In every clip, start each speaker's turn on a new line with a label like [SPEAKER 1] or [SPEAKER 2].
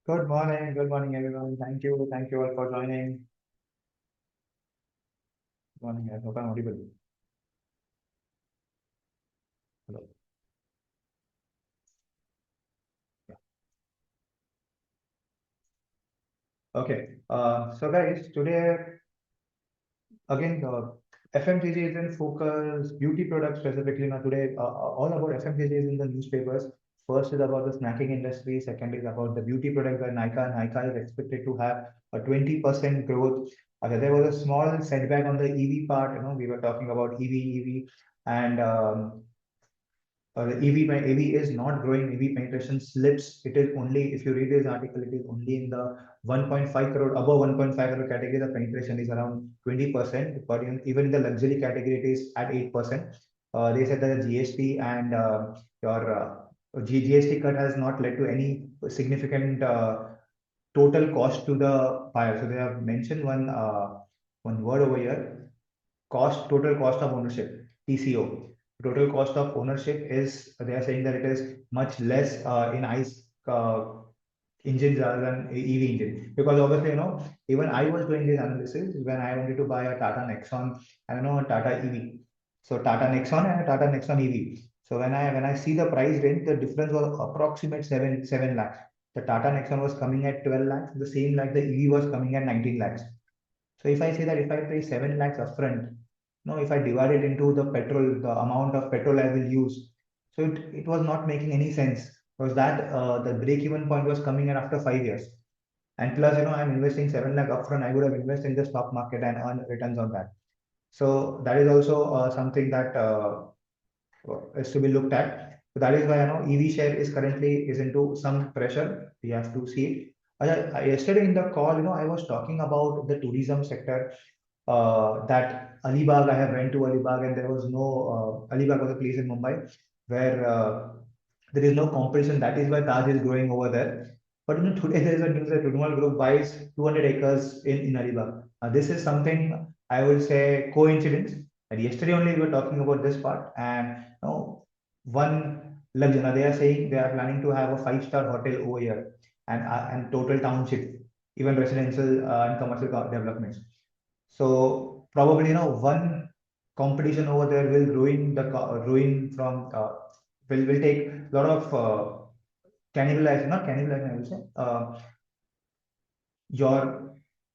[SPEAKER 1] Good morning, everyone. Thank you all for joining. Good morning, I hope I'm audible. Hello. Yeah. Okay. So guys, today again, FMCG is in focus. Beauty products specifically. Now today, all about FMCG is in the newspapers. First is about the snacking industry. Second is about the beauty product by Nykaa. Nykaa is expected to have a 20% growth. There was a small setback on the EV part. We were talking about EV, and the EV is not growing. EV penetration slips. It is only, if you read this article, it is only in the 1.5 crore, above 1.5 crore category, the penetration is around 20%. But even in the luxury category, it is at 8%. They said that the GST and your GST cut has not led to any significant total cost to the buyer. So they have mentioned one word over here: total cost of ownership, TCO. Total cost of ownership is, they are saying that it is much less in ICE engines rather than EV engine. Because obviously, even I was doing this analysis when I wanted to buy a Tata Nexon and a Tata EV. So Tata Nexon and a Tata Nexon EV. So when I see the price range, the difference was approximate 7 lakhs. The Tata Nexon was coming at 12 lakhs, the same like the EV was coming at 19 lakhs. So if I say that if I pay 7 lakhs upfront, if I divide it into the amount of petrol I will use, so it was not making any sense, because that the break even point was coming in after 5 years. And plus, I'm investing 7 lakh upfront, I would have invested in the stock market and earn returns on that. So that is also something that is to be looked at. So that is why EV share is into some pressure. We have to see it. Yesterday in the call, I was talking about the tourism sector, that Alibag, I have went to Alibag, and there was no, Alibag was a place in Mumbai where there is no competition. That is why Taj is growing over there. But today there is a news that Runwal Group buys 200 acres in Alibag. This is something I would say coincidence. And yesterday only we were talking about this part, and one luxury. They are saying they are planning to have a five-star hotel over here, and total township, even residential and commercial developments. So probably one competition over there will ruin from will take a lot of cannibalization, not cannibalization, I will say. Your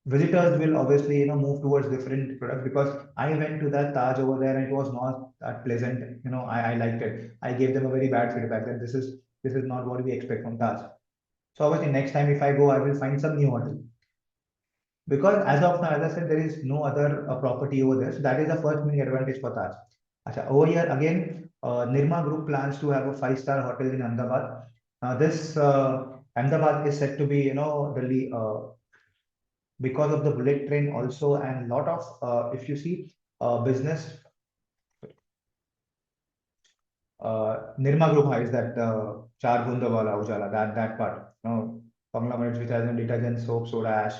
[SPEAKER 1] visitors will obviously move towards different products, because I went to that Taj over there and it was not that pleasant. I liked it. I gave them a very bad feedback that this is not what we expect from Taj. So obviously next time if I go, I will find some new hotel, because as of now, as I said, there is no other property over there. So that is the first main advantage for Taj. Acha, over here again, Nirma Group plans to have a five-star hotel in Ahmedabad. This Ahmedabad is said to be, really because of the bullet train also, and lot of, if you see, business, Nirma Group has that Char Bunda Wala Ujala, that part, conglomerates which has detergent, soap, soda ash.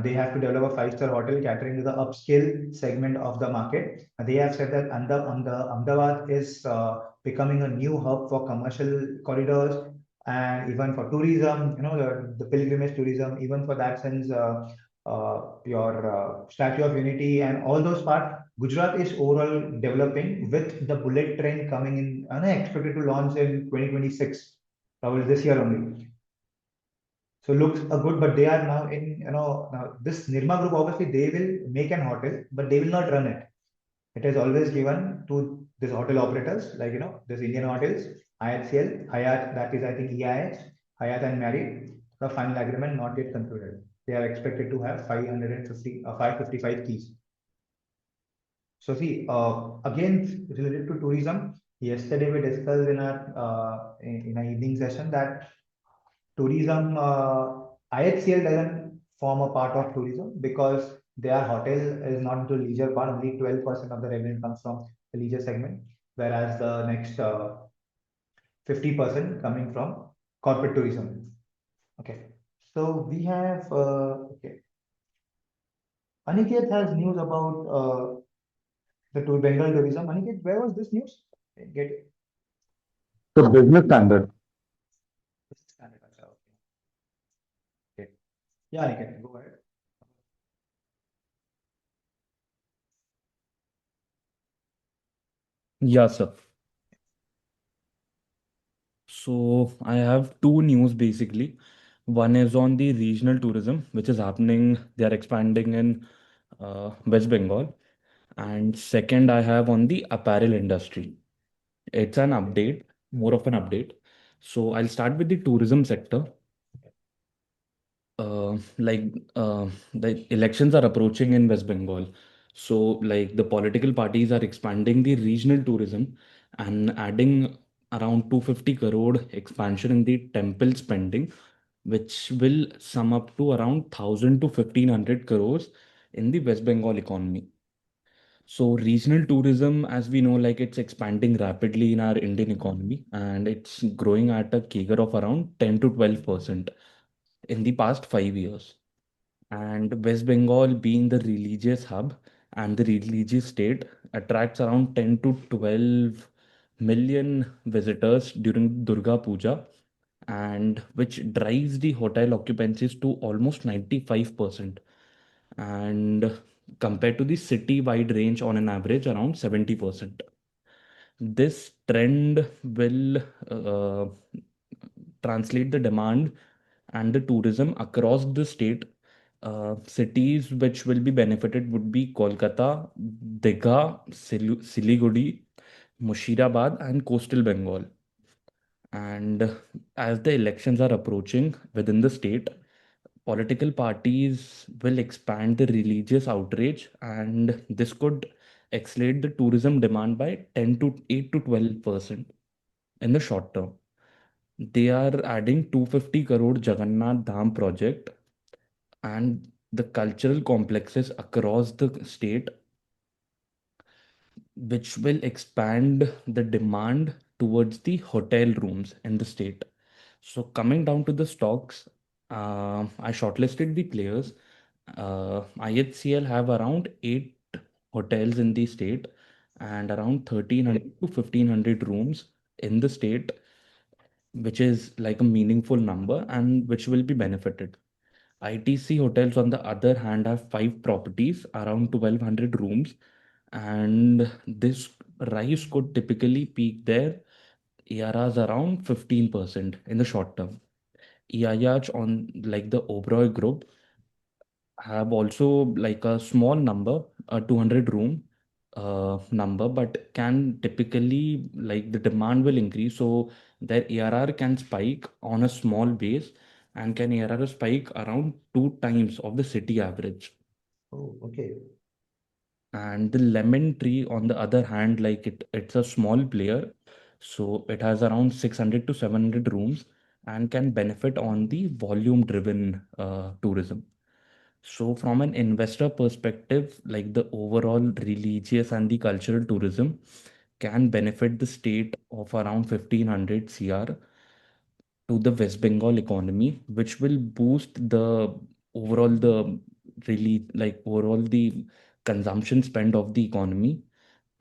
[SPEAKER 1] They have to develop a five-star hotel catering to the upscale segment of the market. They have said that Ahmedabad is becoming a new hub for commercial corridors and even for tourism, the pilgrimage tourism, even for that sense, your Statue of Unity and all those parts. Gujarat is overall developing with the bullet train coming in, expected to launch in 2026, probably this year only. So looks good, but they are now in, now this Nirma Group, obviously they will make an hotel, but they will not run it. It is always given to these hotel operators, like, this Indian hotels, IHCL, Hyatt, that is, I think, EIH, Hyatt and Marriott. The final agreement not yet concluded. They are expected to have 555 keys. So see, again, related to tourism, yesterday we discussed in our evening session that tourism, IHCL doesn't form a part of tourism, because their hotel is not the leisure part. Only 12% of the revenue comes from the leisure segment, whereas the next 50% coming from corporate tourism. Okay. So we have, okay. Aniket has news about the Bengal tourism. Aniket, where was this news? Get it.
[SPEAKER 2] The business standard.
[SPEAKER 1] This is Canada. Okay. Yeah, Niket, go ahead.
[SPEAKER 2] Yeah, sir. So I have two news basically. One is on the regional tourism, which is happening. They are expanding in West Bengal. And second, I have on the apparel industry. It's an
[SPEAKER 1] Okay.
[SPEAKER 2] update, more of an update. So I'll start with the tourism sector. Like the elections are approaching in West Bengal. So like the political parties are expanding the regional tourism and adding around 250 crore expansion in the temple spending, which will sum up to around 1000 to 1500 crores in the West Bengal economy. So regional tourism, as we know, like it's expanding rapidly in our Indian economy and it's growing at a CAGR of around 10 to 12% in the past 5 years. And West Bengal, being the religious hub and the religious state, attracts around 10 to 12 million visitors during Durga Puja, and which drives the hotel occupancies to almost 95%. And compared to the city-wide range on an average around 70%. This trend will translate the demand and the tourism across the state. Cities which will be benefited would be Kolkata, Digha, Siliguri, Mushirabad, and coastal Bengal. And as the elections are approaching within the state, political parties will expand the religious outrage, and this could accelerate the tourism demand by 10 to 8 to 12% in the short term. They are adding 250 crore Jagannath Dham project and the cultural complexes across the state, which will expand the demand towards the hotel rooms in the state. So coming down to the stocks, I shortlisted the players. IHCL have around 8 hotels in the state and around 1300 to 1500 rooms in the state, which is like a meaningful number and which will be benefited. ITC hotels, on the other hand, have 5 properties, around 1200 rooms, and this rise could typically peak their ARRs around 15% in the short term. EIH on like the Oberoi group have also like a small number, a 200 room number, but can typically like the demand will increase. So their ARR can spike on a small base and can ARR spike around 2 times of the city average.
[SPEAKER 1] Oh, okay.
[SPEAKER 2] And the lemon tree, on the other hand, like it's a small player. So it has around 600 to 700 rooms and can benefit on the volume driven tourism. So, from an investor perspective, like the overall religious and the cultural tourism can benefit the state of around 1500 CR to the West Bengal economy, which will boost the overall the really like overall the consumption spend of the economy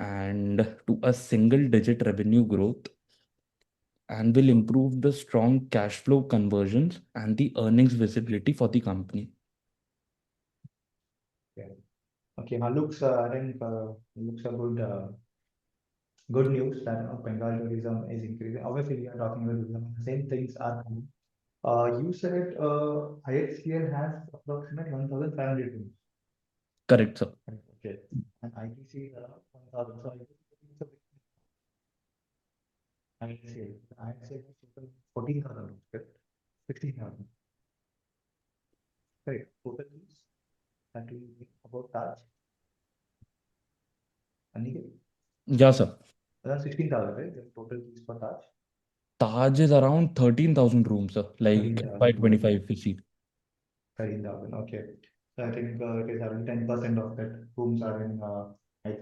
[SPEAKER 2] and to a single digit revenue growth and will improve the strong cash flow conversions and the earnings visibility for the company.
[SPEAKER 1] Yeah. Okay. Now looks, I think, looks a good news that Bengal tourism is increasing. Obviously, we are talking about tourism. The same things are coming. You said IHCL has approximately 1,500 rooms.
[SPEAKER 2] Correct, sir.
[SPEAKER 1] Correct. Okay. And ITC is around 1,000. So IHCL is total 14,000 rooms, correct? 16,000. Correct. Total rooms that we about Taj and Nikhil.
[SPEAKER 2] Yeah, sir.
[SPEAKER 1] Around 16,000, right? The total fees for Taj.
[SPEAKER 2] Taj is around 13,000 rooms, sir. Like by
[SPEAKER 1] 13,000. Okay.
[SPEAKER 2] 25 if you see.
[SPEAKER 1] 13,000. Okay. So I think it is around 10% of that rooms are in like,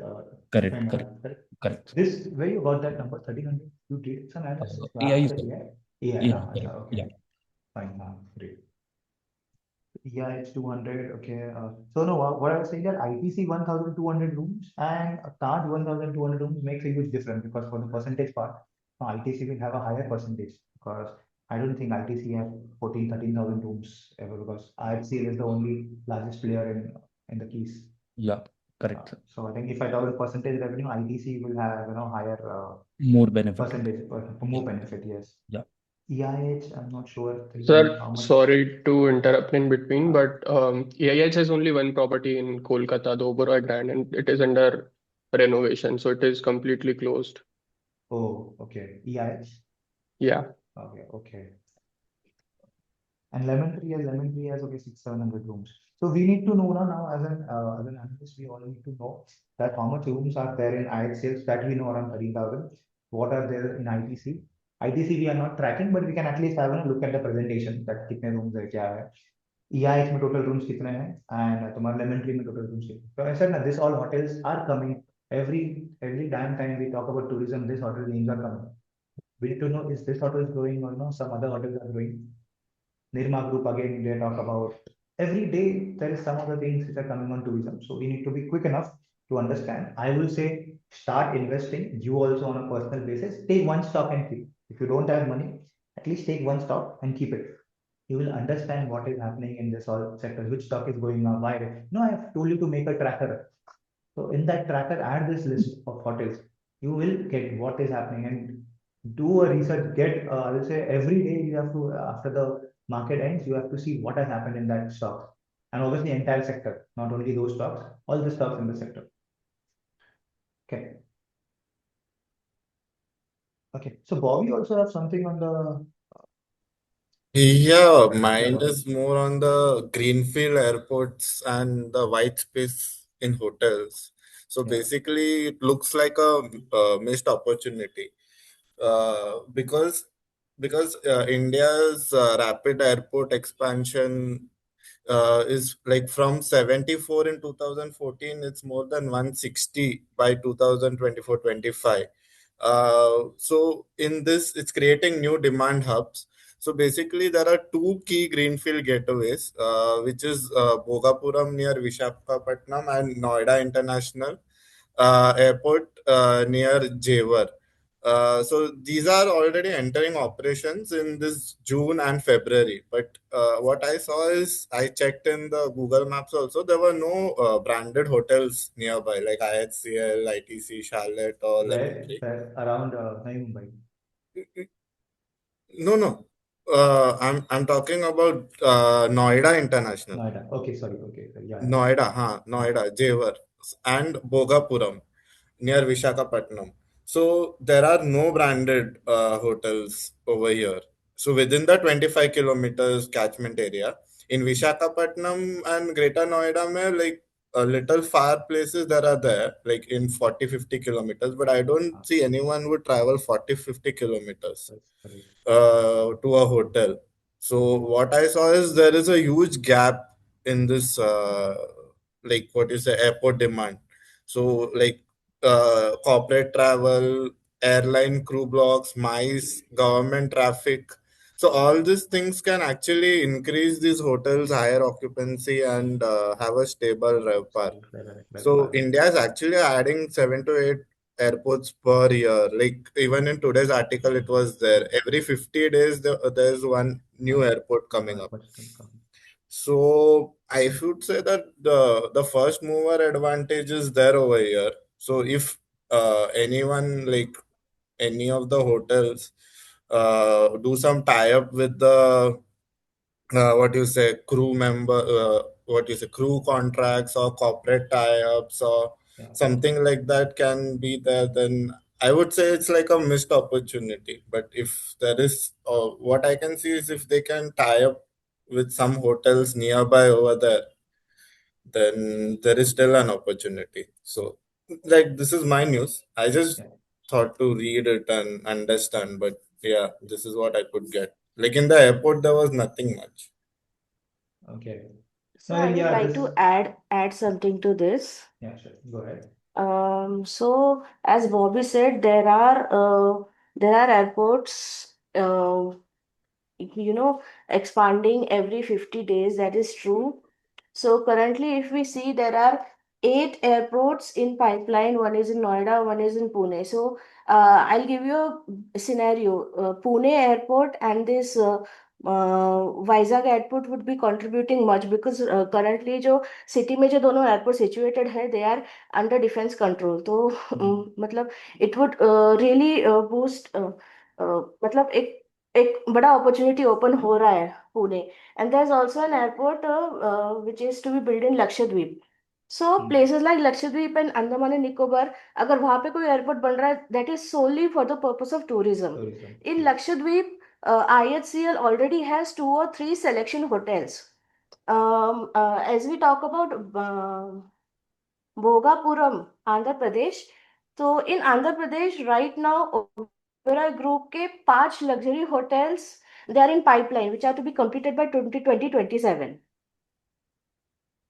[SPEAKER 2] Correct, correct,
[SPEAKER 1] Bengal, correct?
[SPEAKER 2] correct.
[SPEAKER 1] This, where you got that number, 1,300? You did some analysis? You
[SPEAKER 2] AI
[SPEAKER 1] asked
[SPEAKER 2] is
[SPEAKER 1] the
[SPEAKER 2] correct.
[SPEAKER 1] AI? AI,
[SPEAKER 2] Yeah,
[SPEAKER 1] huh?
[SPEAKER 2] correct.
[SPEAKER 1] Okay.
[SPEAKER 2] Yeah.
[SPEAKER 1] Fine. Great. Yeah, it's 200. Okay. So no, what I was saying that ITC 1,200 rooms and a Taj 1,200 rooms makes a huge difference because for the percentage part, ITC will have a higher percentage because I don't think ITC have 14, 13,000 rooms ever because IHCL is the only largest player in the keys.
[SPEAKER 2] Yeah, correct, sir.
[SPEAKER 1] So I think if I talk about percentage revenue, ITC will have higher
[SPEAKER 2] More benefited.
[SPEAKER 1] percentage,
[SPEAKER 2] Yeah,
[SPEAKER 1] more benefit. Yes.
[SPEAKER 2] yeah.
[SPEAKER 1] EIH, I'm not sure
[SPEAKER 3] Sir,
[SPEAKER 1] how much.
[SPEAKER 3] sorry to interrupt in between,
[SPEAKER 1] Uh,
[SPEAKER 3] but AIH has only one property in Kolkata, the Oberoi Grand, and it is under renovation, so it is completely closed.
[SPEAKER 1] oh, okay. EIH.
[SPEAKER 3] Yeah.
[SPEAKER 1] Okay, okay. And Lemon Tree has okay 600-700 rooms. So we need to know now as an analyst, we all need to know that how much rooms are there in IHCL that we know around 30,000. What are there in ITC? ITC we are not tracking, but we can at least have a look at the presentation that कितने rooms है क्या है. EIH में total rooms कितने हैं and तुम्हारे Lemon Tree में total rooms कितने. So I said that this all hotels are coming every damn time we talk about tourism, this hotel names are coming. We need to know is this hotel is growing or no, some other hotels are growing. Nirma Group again, they talk about every day there is some of the things which are coming on tourism. So we need to be quick enough to understand. I will say start investing. You also on a personal basis, take one stock and keep. If you don't have money, at least take one stock and keep it. You will understand what is happening in this all sector, which stock is going on, why. No, I have told you to make a tracker. So in that tracker, add this list of hotels. You will get what is happening and do a research. Get I will say every day you have to after the market ends, you have to see what has happened in that stock, and obviously entire sector, not only those stocks, all the stocks in the sector. Okay. Okay. So Bobby also have something on the.
[SPEAKER 4] Yeah,
[SPEAKER 1] Yeah,
[SPEAKER 4] mine
[SPEAKER 1] go ahead.
[SPEAKER 4] is more on the greenfield airports and the white space in hotels. So
[SPEAKER 1] Yeah.
[SPEAKER 4] basically, it looks like a missed opportunity because India's rapid airport expansion is like from 74 in 2014, it's more than 160 by 2024-25. So in this, it's creating new demand hubs. So basically, there are two key greenfield gateways, which is Bhogapuram near Visakhapatnam and Noida International Airport near Jewar. So these are already entering operations in this June and February. But what I saw is I checked in the Google Maps also. There were no branded hotels nearby like IHCL, ITC, Charlotte, or Lemon Tree.
[SPEAKER 1] Where around Navi Mumbai.
[SPEAKER 4] No, no. I'm talking about Noida International.
[SPEAKER 1] Noida. Okay, sorry. Okay, yeah.
[SPEAKER 4] Noida, Jewar, and Bhogapuram near Visakhapatnam. So there are no branded hotels over here. So within the 25 kilometers catchment area in Visakhapatnam and Greater Noida, mein, like a little far places there are there, like in 40-50 kilometers. But I don't see anyone would travel 40-50 kilometers
[SPEAKER 1] That's correct.
[SPEAKER 4] to a hotel. So what I saw is there is a huge gap in this, like what is the airport demand. So like corporate travel, airline crew blocks, MICE, government traffic. So all these things can actually increase these hotels' higher occupancy and have a stable RevPAR. So India is actually adding 7 to 8 airports per year. Like even in today's article, it was there. Every 50 days, there's one new airport coming up. So I should say that the first mover advantage is there over here. So if anyone like any of the hotels do some tie up with the what you say crew contracts or corporate tie-ups or something like that can be there, then I would say it's like a missed opportunity. But if there is what I can see is if they can tie up with some hotels nearby over there, then there is still an opportunity. So like this is my news, I just
[SPEAKER 1] Yeah.
[SPEAKER 4] thought to read it and understand, but yeah, this is what I could get. Like in the airport there was nothing much.
[SPEAKER 1] Okay.
[SPEAKER 5] So
[SPEAKER 1] No, I
[SPEAKER 5] I
[SPEAKER 1] think
[SPEAKER 5] would
[SPEAKER 1] yeah,
[SPEAKER 5] like to add something to this.
[SPEAKER 1] yeah, sure. Go ahead.
[SPEAKER 5] So as Bobby said, there are airports, expanding every 50 days. That is true. So currently, if we see, there are 8 airports in pipeline. One is in Noida, one is in Pune. So I'll give you a scenario. Pune airport and this Vizag airport would be contributing much because currently जो city में जो दोनों airport situated है, they are under defense control. तो मतलब it would really boost मतलब एक बड़ा opportunity open हो रहा है Pune. And there's also an airport which is to be built in Lakshadweep. So places like Lakshadweep and Andaman and Nicobar, अगर वहाँ पे कोई एयरपोर्ट बन रहा है, that is solely for the purpose of tourism. In Lakshadweep, IHCL already has 2 or 3 selection hotels. As we talk about Bhogapuram, Andhra Pradesh, so in Andhra Pradesh right now, Oberoi Group के 5 luxury hotels, they are in pipeline, which are to be completed by 2027.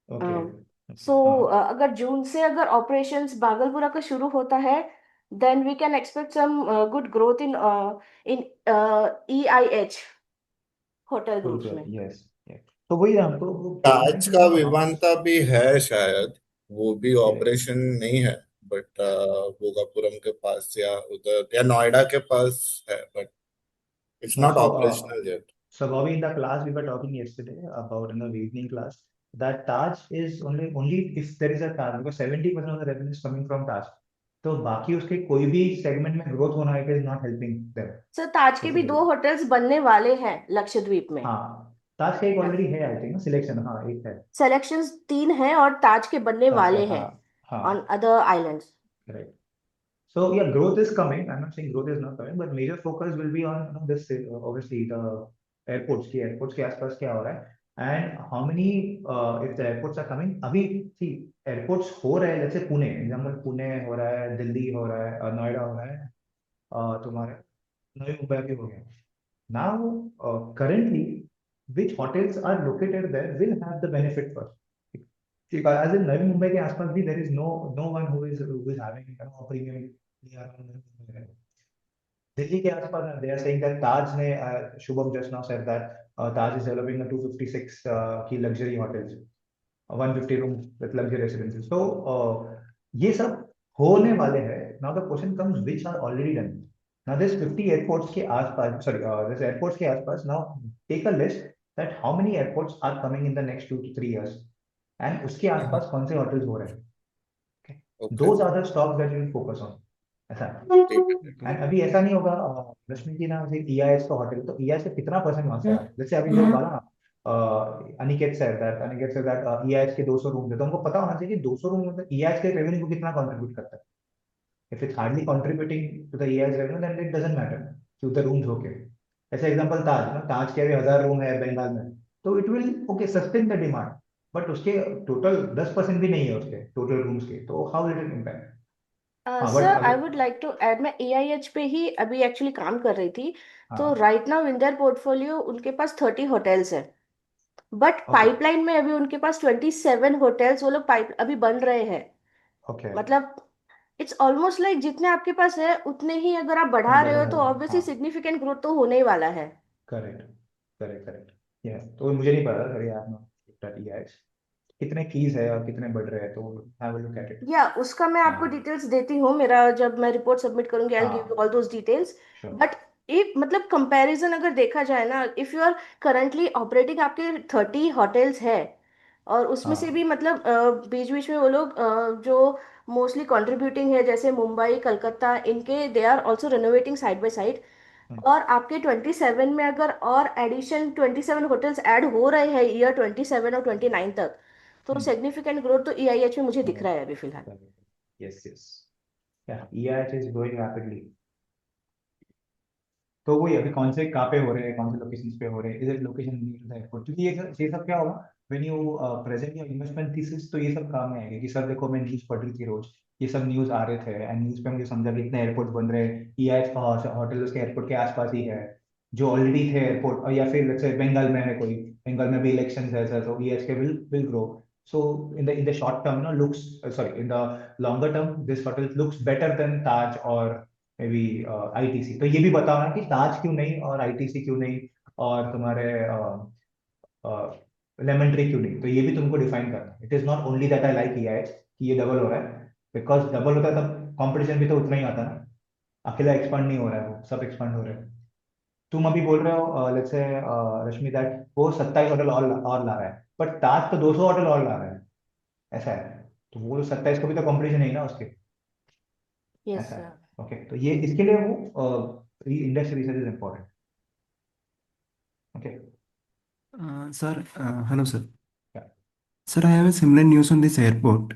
[SPEAKER 1] Okay.
[SPEAKER 5] So अगर जून से अगर operations Bhagalpura का शुरू होता है, then we can expect some good growth in EIH hotel groups में.
[SPEAKER 1] Yes, yes. तो वही हमको वो
[SPEAKER 4] ताज का विमानता भी है शायद, वो भी
[SPEAKER 1] Okay.
[SPEAKER 4] ऑपरेशन नहीं है, बट भोगापुरम के पास या उधर या नोएडा के पास है, but it's not operational yet.
[SPEAKER 1] So Bobby, in the class we were talking yesterday about in the evening class that Taj is only if there is a Taj, because 70% of the revenue is coming from Taj. तो बाकी उसके कोई भी segment में growth होना है, is not helping them.
[SPEAKER 5] Sir Taj के भी 2 होटल्स बनने वाले हैं लक्षद्वीप में.
[SPEAKER 1] हाँ, ताज का एक ऑलरेडी है आई थिंक सिलेक्शन. हाँ, एक है.
[SPEAKER 5] सेलेक्शंस 3 हैं और ताज के बनने वाले हैं on other islands.
[SPEAKER 1] Right. So yeah, growth is coming. I'm not saying growth is not coming, but major focus will be on this obviously the airports के आसपास क्या हो रहा है, and how many if the airports are coming. अभी see airports हो रहे हैं, जैसे पुणे एग्जाम्पल, पुणे हो रहा है, दिल्ली हो रहा है, नोएडा हो रहा है, तुम्हारे नवी मुंबई भी हो गया. Now currently which hotels are located there will have the benefit first. As in Navi Mumbai के आसपास भी there is no one who is having a premium near Delhi के आसपास. They are saying that Taj ने Shubham just now said that Taj is developing a 256 की luxury hotels, 150 rooms with luxury residences. So ये सब होने वाले हैं. Now the question comes, which are already done. Now this 50 airports के आसपास, this airports के आसपास, now take a list that how many airports are coming in the next 2 to 3 years, and उसके आसपास कौन से hotels हो रहे हैं. Okay. Those are the stocks that you will focus on. ऐसा. And अभी ऐसा नहीं होगा रश्मि जी ना, EIH का होटल, तो EIH से कितना परसेंट वहां से आ रहा है. जैसे अभी जो बोला ना अनिकेत से दैट EIH के 200 रूम है, तो हमको पता होना चाहिए कि 200 रूम मतलब EIH के रेवेन्यू को कितना कंट्रीब्यूट करता है. If it's hardly contributing to the EIH revenue, then it doesn't matter कि उधर रूम्स होके. ऐसे एग्जांपल ताज के अभी 1000 रूम है बंगाल में, तो it will okay sustain the demand, but उसके टोटल 10% भी नहीं है उसके टोटल रूम्स के, तो how will it impact.
[SPEAKER 5] Sir I would like to add, मैं AIH पे ही अभी एक्चुअली काम कर रही थी. तो right now in their portfolio उनके पास 30 होटल्स है, बट पाइपलाइन में अभी उनके पास 27 होटल्स वो लोग पाइप अभी बन रहे हैं. मतलब इट्स ऑलमोस्ट लाइक जितने आपके पास है उतने ही अगर आप बढ़ा रहे हो तो ऑब्वियसली सिग्निफिकेंट ग्रोथ तो होने ही वाला है.
[SPEAKER 1] करेक्ट. तो मुझे नहीं पता था यार कितने कीज है और कितने बढ़ रहे हैं, तो have a look at it.
[SPEAKER 5] या उसका मैं आपको डिटेल्स देती हूँ, मेरा जब मैं रिपोर्ट सबमिट करूंगी I will give you all those details. But एक मतलब कंपैरिजन अगर देखा जाए ना, if you are currently operating, आपके 30 होटल्स है और उसमें से भी मतलब बीच बीच में वो लोग जो मोस्टली कंट्रीब्यूटिंग है जैसे मुंबई कलकत्ता, इनके they are also renovating side by side. और आपके 27 में अगर और एडिशन 27 होटल्स ऐड हो रहे हैं ईयर 27 और 29 तक, तो सिग्निफिकेंट ग्रोथ तो EIH में मुझे दिख रहा है अभी फिलहाल.
[SPEAKER 1] Yes EIH is growing rapidly. तो वही अभी कौन से कहाँ पे हो रहे हैं, कौन से लोकेशंस पे हो रहे हैं, is it location near to the airport, क्योंकि ये सब क्या होगा when you present your investment thesis, तो ये सब काम में आएगा कि सर देखो मैं न्यूज पढ़ रही थी रोज, ये सब न्यूज आ रहे थे एंड न्यूज पे मुझे समझा कि इतने एयरपोर्ट बन रहे हैं, EIH का होटल उसके एयरपोर्ट के आसपास ही है जो ऑलरेडी थे एयरपोर्ट, या फिर लेट्स से बंगाल में है कोई, बंगाल में भी इलेक्शन है सर, तो EIH के will grow. So in the short term, looks sorry, in the longer term, this hotel looks better than Taj or maybe ITC. तो ये भी बताओ ना कि ताज क्यों नहीं और ITC क्यों नहीं और तुम्हारे लेमन ट्री क्यों नहीं, तो ये भी तुमको डिफाइन करना. It is not only that I like EIH, कि ये डबल हो रहा है, बिकॉज डबल होता है तब कंपटीशन भी तो उतना ही आता ना, अकेला एक्सपांड नहीं हो रहा है, वो सब एक्सपांड हो रहे हैं। तुम अभी बोल रहे हो लेट्स से रश्मि दैट वो 27 होटल और ला रहा है, बट ताज तो 200 होटल और ला रहा है, ऐसा है। तो वो 27 को भी तो कंपटीशन नहीं ना उसके,
[SPEAKER 5] Yes,
[SPEAKER 1] ऐसा है।
[SPEAKER 5] sir.
[SPEAKER 1] ओके, तो ये इसके लिए वो industry research is important. Okay,
[SPEAKER 6] Sir, hello, sir.
[SPEAKER 1] yeah,
[SPEAKER 6] Sir, I have a similar news on this airport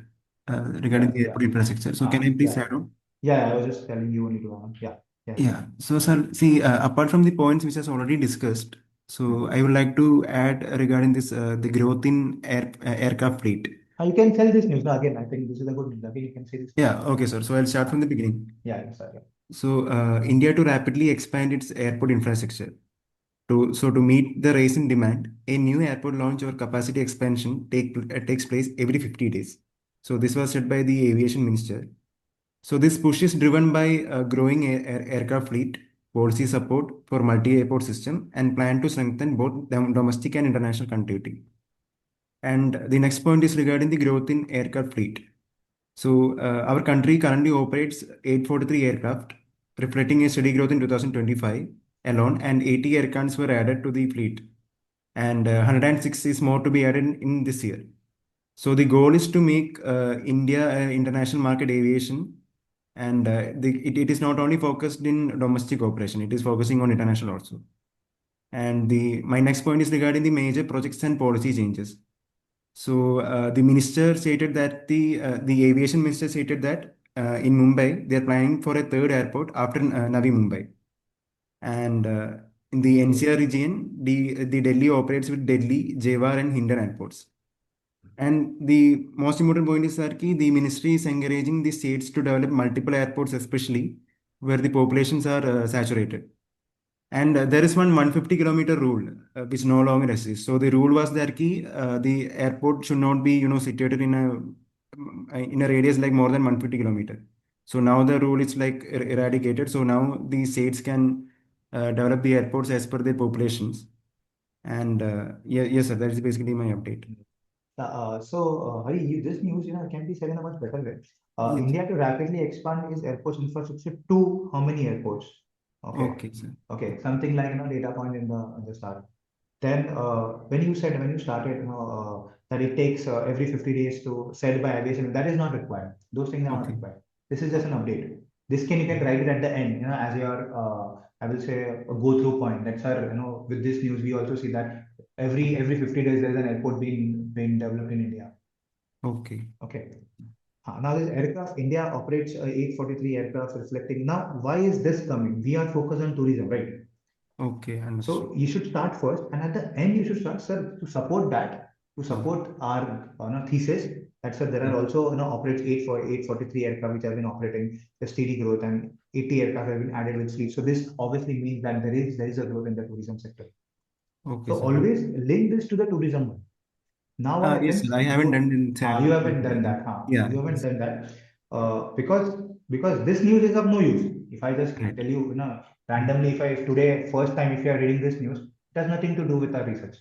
[SPEAKER 6] regarding
[SPEAKER 1] yeah,
[SPEAKER 6] the airport infrastructure. So, can I please
[SPEAKER 1] yeah,
[SPEAKER 6] add on?
[SPEAKER 1] yeah. I was just telling you only to yeah, yes.
[SPEAKER 6] Yeah. So, sir, see, apart from the points which has already discussed, so I would like to add regarding this the growth in aircraft fleet.
[SPEAKER 1] You can sell this news now again. I think this is a good news. Again, you can say this.
[SPEAKER 6] Yeah. Okay, sir. So, I'll start from the beginning.
[SPEAKER 1] Yeah, yes, sir. Yeah.
[SPEAKER 6] So, India to rapidly expand its airport infrastructure. To meet the rise in demand, a new airport launch or capacity expansion takes place every 50 days. So this was said by the aviation minister. So this push is driven by a growing aircraft fleet, policy support for multi-airport system, and plan to strengthen both domestic and international connectivity. And the next point is regarding the growth in aircraft fleet. So our country currently operates 843 aircraft, reflecting a steady growth in 2025 alone, and 80 aircrafts were added to the fleet, and 106 is more to be added in this year. So the goal is to make India an international market aviation, and it is not only focused in domestic operation; it is focusing on international also. And my next point is regarding the major projects and policy changes. So the minister stated that the aviation minister stated that in Mumbai they are planning for a third airport after Navi Mumbai, and in the NCR region the Delhi operates with Delhi, Jewar, and Hindon airports. And the most important point is that the ministry is encouraging the states to develop multiple airports, especially where the populations are saturated. And there is one 150-kilometer rule which no longer exists. So the rule was that the airport should not be situated in a radius like more than 150 kilometer. So now the rule is like eradicated. So now the states can develop the airports as per their populations. And yes, sir, that is basically my update.
[SPEAKER 1] Hari, this news, can be said in a much better way.
[SPEAKER 6] Yes.
[SPEAKER 1] India to rapidly expand its airports infrastructure to how many airports?
[SPEAKER 6] Okay, sir.
[SPEAKER 1] Okay, something like data point in the start. Then when you started, that it takes every 50 days to set by aviation, that is not required. Those things are not
[SPEAKER 6] Okay.
[SPEAKER 1] required. This is just an update. This you can write it at the end, as your I will say a go through point. That's our, with this news we also see that every 50 days there is an airport being developed in India.
[SPEAKER 6] Okay.
[SPEAKER 1] Okay. Now this aircraft, India operates 843 aircraft reflecting. Now, why is this coming? We are focused on tourism, right?
[SPEAKER 6] Okay, understood.
[SPEAKER 1] So you should start first, and at the end you should start, sir, to support that, to support our thesis. That sir, there are also operates 843 aircraft which have been operating the steady growth, and 80 aircraft have been added with fleet. So this obviously means that there is a growth in the tourism sector.
[SPEAKER 6] Okay,
[SPEAKER 1] So
[SPEAKER 6] sir.
[SPEAKER 1] always link this to the tourism one. Now what
[SPEAKER 6] Yes,
[SPEAKER 1] happens?
[SPEAKER 6] sir. I haven't done it.
[SPEAKER 1] You haven't done that,
[SPEAKER 6] Yeah.
[SPEAKER 1] You haven't done that because this news is of no use. If I just
[SPEAKER 6] Right.
[SPEAKER 1] tell you, randomly, if today first time if you are reading this news, it has nothing to do with our research.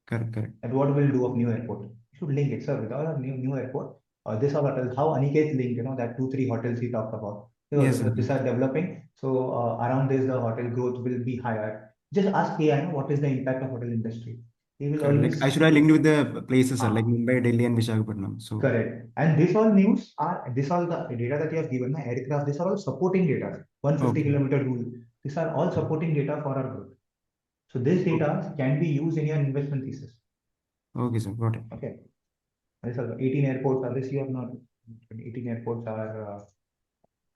[SPEAKER 6] Correct.
[SPEAKER 1] And what will do of new airport? You should link it, sir, with our new airport. This hotel, how Aniket linked, that 2-3 hotels he talked about.
[SPEAKER 6] Yes, sir.
[SPEAKER 1] These are developing. So around this, the hotel growth will be higher. Just ask AI, what is the impact of hotel industry? He will
[SPEAKER 6] Correct. Like,
[SPEAKER 1] always
[SPEAKER 6] I should have linked with the places, sir, like Mumbai, Delhi, and Visakhapatnam. So
[SPEAKER 1] correct. And this all news are this all the data that you have given, the aircraft, these are all supporting data. 150
[SPEAKER 6] Okay.
[SPEAKER 1] kilometer rule. These are all supporting data for our growth. So this data can be used in your investment thesis.
[SPEAKER 6] Okay, sir. Got it.
[SPEAKER 1] Okay. These are 18 airports are this year not 18 airports are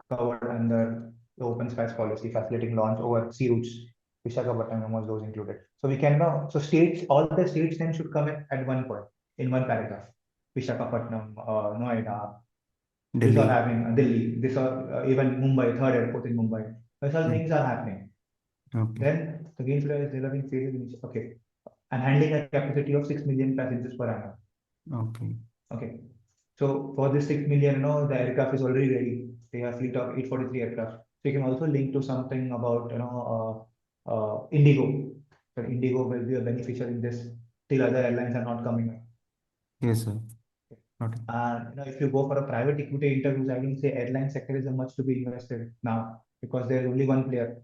[SPEAKER 1] covered under the open skies policy, facilitating launch over sea routes. Visakhapatnam was those included. So we can now, so states, all the states then should come at one point in one paragraph. Visakhapatnam, Noida, these are
[SPEAKER 6] Delhi.
[SPEAKER 1] happening. Delhi, these are even Mumbai, third airport in Mumbai. These all things are happening.
[SPEAKER 6] Okay.
[SPEAKER 1] Then the game is developing phases. Okay, and handling a capacity of 6 million passengers per annum.
[SPEAKER 6] Okay.
[SPEAKER 1] Okay, so for this 6 million, the aircraft is already ready. They have fleet of 843 aircraft. So you can also link to something about Indigo. So Indigo will be a beneficiary in this till other airlines are not coming up.
[SPEAKER 6] Yes, sir. Okay.
[SPEAKER 1] If you go for a private equity interviews, I will say airline sector is a much to be invested now because there is only one player.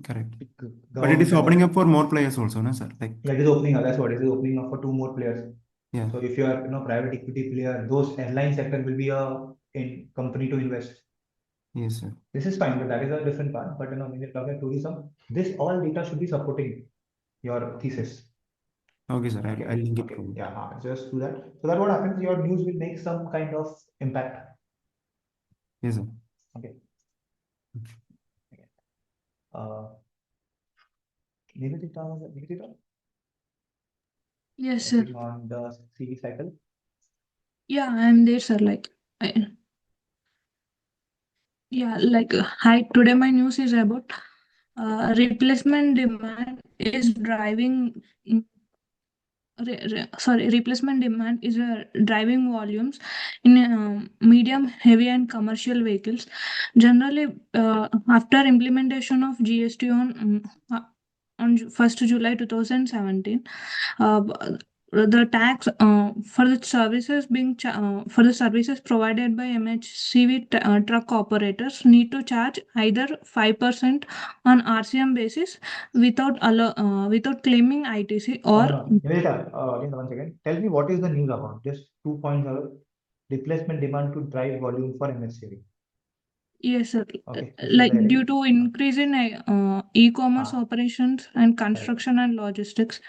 [SPEAKER 6] Correct. But it
[SPEAKER 1] Government
[SPEAKER 6] is
[SPEAKER 1] and
[SPEAKER 6] opening up for more players also, no, sir? Like,
[SPEAKER 1] yeah, it is opening up. That's what it is opening up for two more players.
[SPEAKER 6] yeah.
[SPEAKER 1] So if you are private equity player, those airline sector will be a in company to invest.
[SPEAKER 6] Yes, sir.
[SPEAKER 1] This is fine, but that is a different part. But when you're talking tourism, this all data should be supporting your thesis.
[SPEAKER 6] Okay, sir.
[SPEAKER 1] Okay.
[SPEAKER 6] I'll link it
[SPEAKER 1] Okay.
[SPEAKER 6] to you.
[SPEAKER 1] Yeah, just do that. So that what happens, your news will make some kind of impact.
[SPEAKER 6] Yes, sir.
[SPEAKER 1] Okay. Nivedita,
[SPEAKER 7] Yes, sir.
[SPEAKER 1] working on the CV cycle.
[SPEAKER 7] Yeah, I'm there, sir. Hi, today my news is about replacement demand is driving. Replacement demand is driving volumes in medium, heavy, and commercial vehicles. Generally, after implementation of GST on 1st July 2017, uh, the tax for the services provided by MHCV truck operators need to charge either 5% on RCM basis without claiming ITC or
[SPEAKER 1] No. Nivedita, one second. Tell me what is the news about? Just 2.0 replacement demand to drive volume for MSCV.
[SPEAKER 7] yes, sir.
[SPEAKER 1] Okay, this is the
[SPEAKER 7] Due
[SPEAKER 1] heading.
[SPEAKER 7] to increase in e-commerce
[SPEAKER 1] Ah.
[SPEAKER 7] operations and construction and logistics.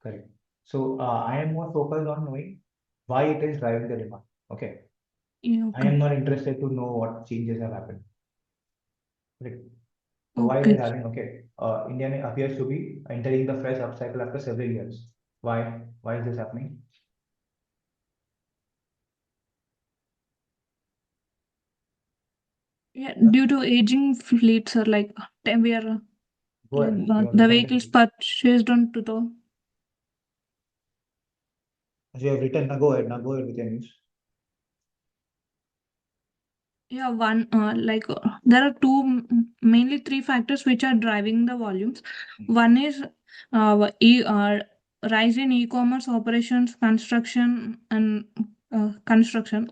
[SPEAKER 1] Correct. So I am more focused on knowing why it is driving the demand. Okay.
[SPEAKER 7] Yeah,
[SPEAKER 1] I
[SPEAKER 7] okay.
[SPEAKER 1] am not interested to know what changes have happened. Correct. So why it
[SPEAKER 7] Okay.
[SPEAKER 1] is having, okay, India appears to be entering the fresh upcycle after several years. Why? Why is this happening?
[SPEAKER 7] Yeah, due to aging fleets, are we are
[SPEAKER 1] Go ahead. You have
[SPEAKER 7] the
[SPEAKER 1] written
[SPEAKER 7] vehicles
[SPEAKER 1] it.
[SPEAKER 7] purchased on 2000.
[SPEAKER 1] You have written. Now go ahead. Now go ahead with your news.
[SPEAKER 7] Yeah, there are mainly three factors which are driving the volumes. One is rise in e-commerce operations, construction.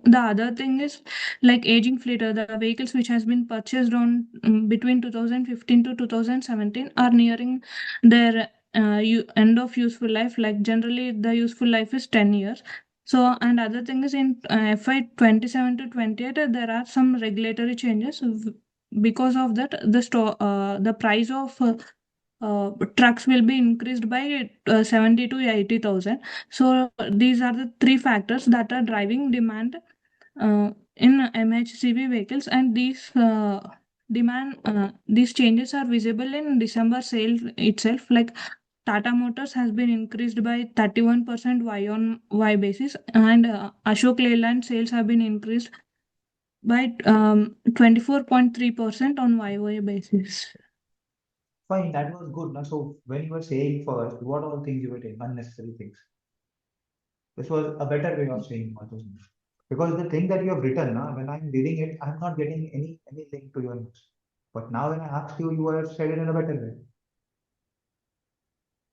[SPEAKER 7] The other thing is aging fleet. The vehicles which has been purchased on between 2015 to 2017 are nearing their end of useful life. Like generally, the useful life is 10 years. So, and other thing is in FY 27 to 28, there are some regulatory changes. Because of that, the price of trucks will be increased by 70 to 80,000. So, these are the three factors that are driving demand in MHCV vehicles, and these changes are visible in December sales itself. Like Tata Motors has been increased by 31% Y on Y basis, and Ashok Leyland sales have been increased by 24.3% on YY basis.
[SPEAKER 1] Fine, that was good. Now, so when you were saying first, what all things you were saying, unnecessary things. This was a better way of saying all those things. Because the thing that you have written, when I'm reading it, I'm not getting any link to your news. But now when I asked you, you have said it in a better way.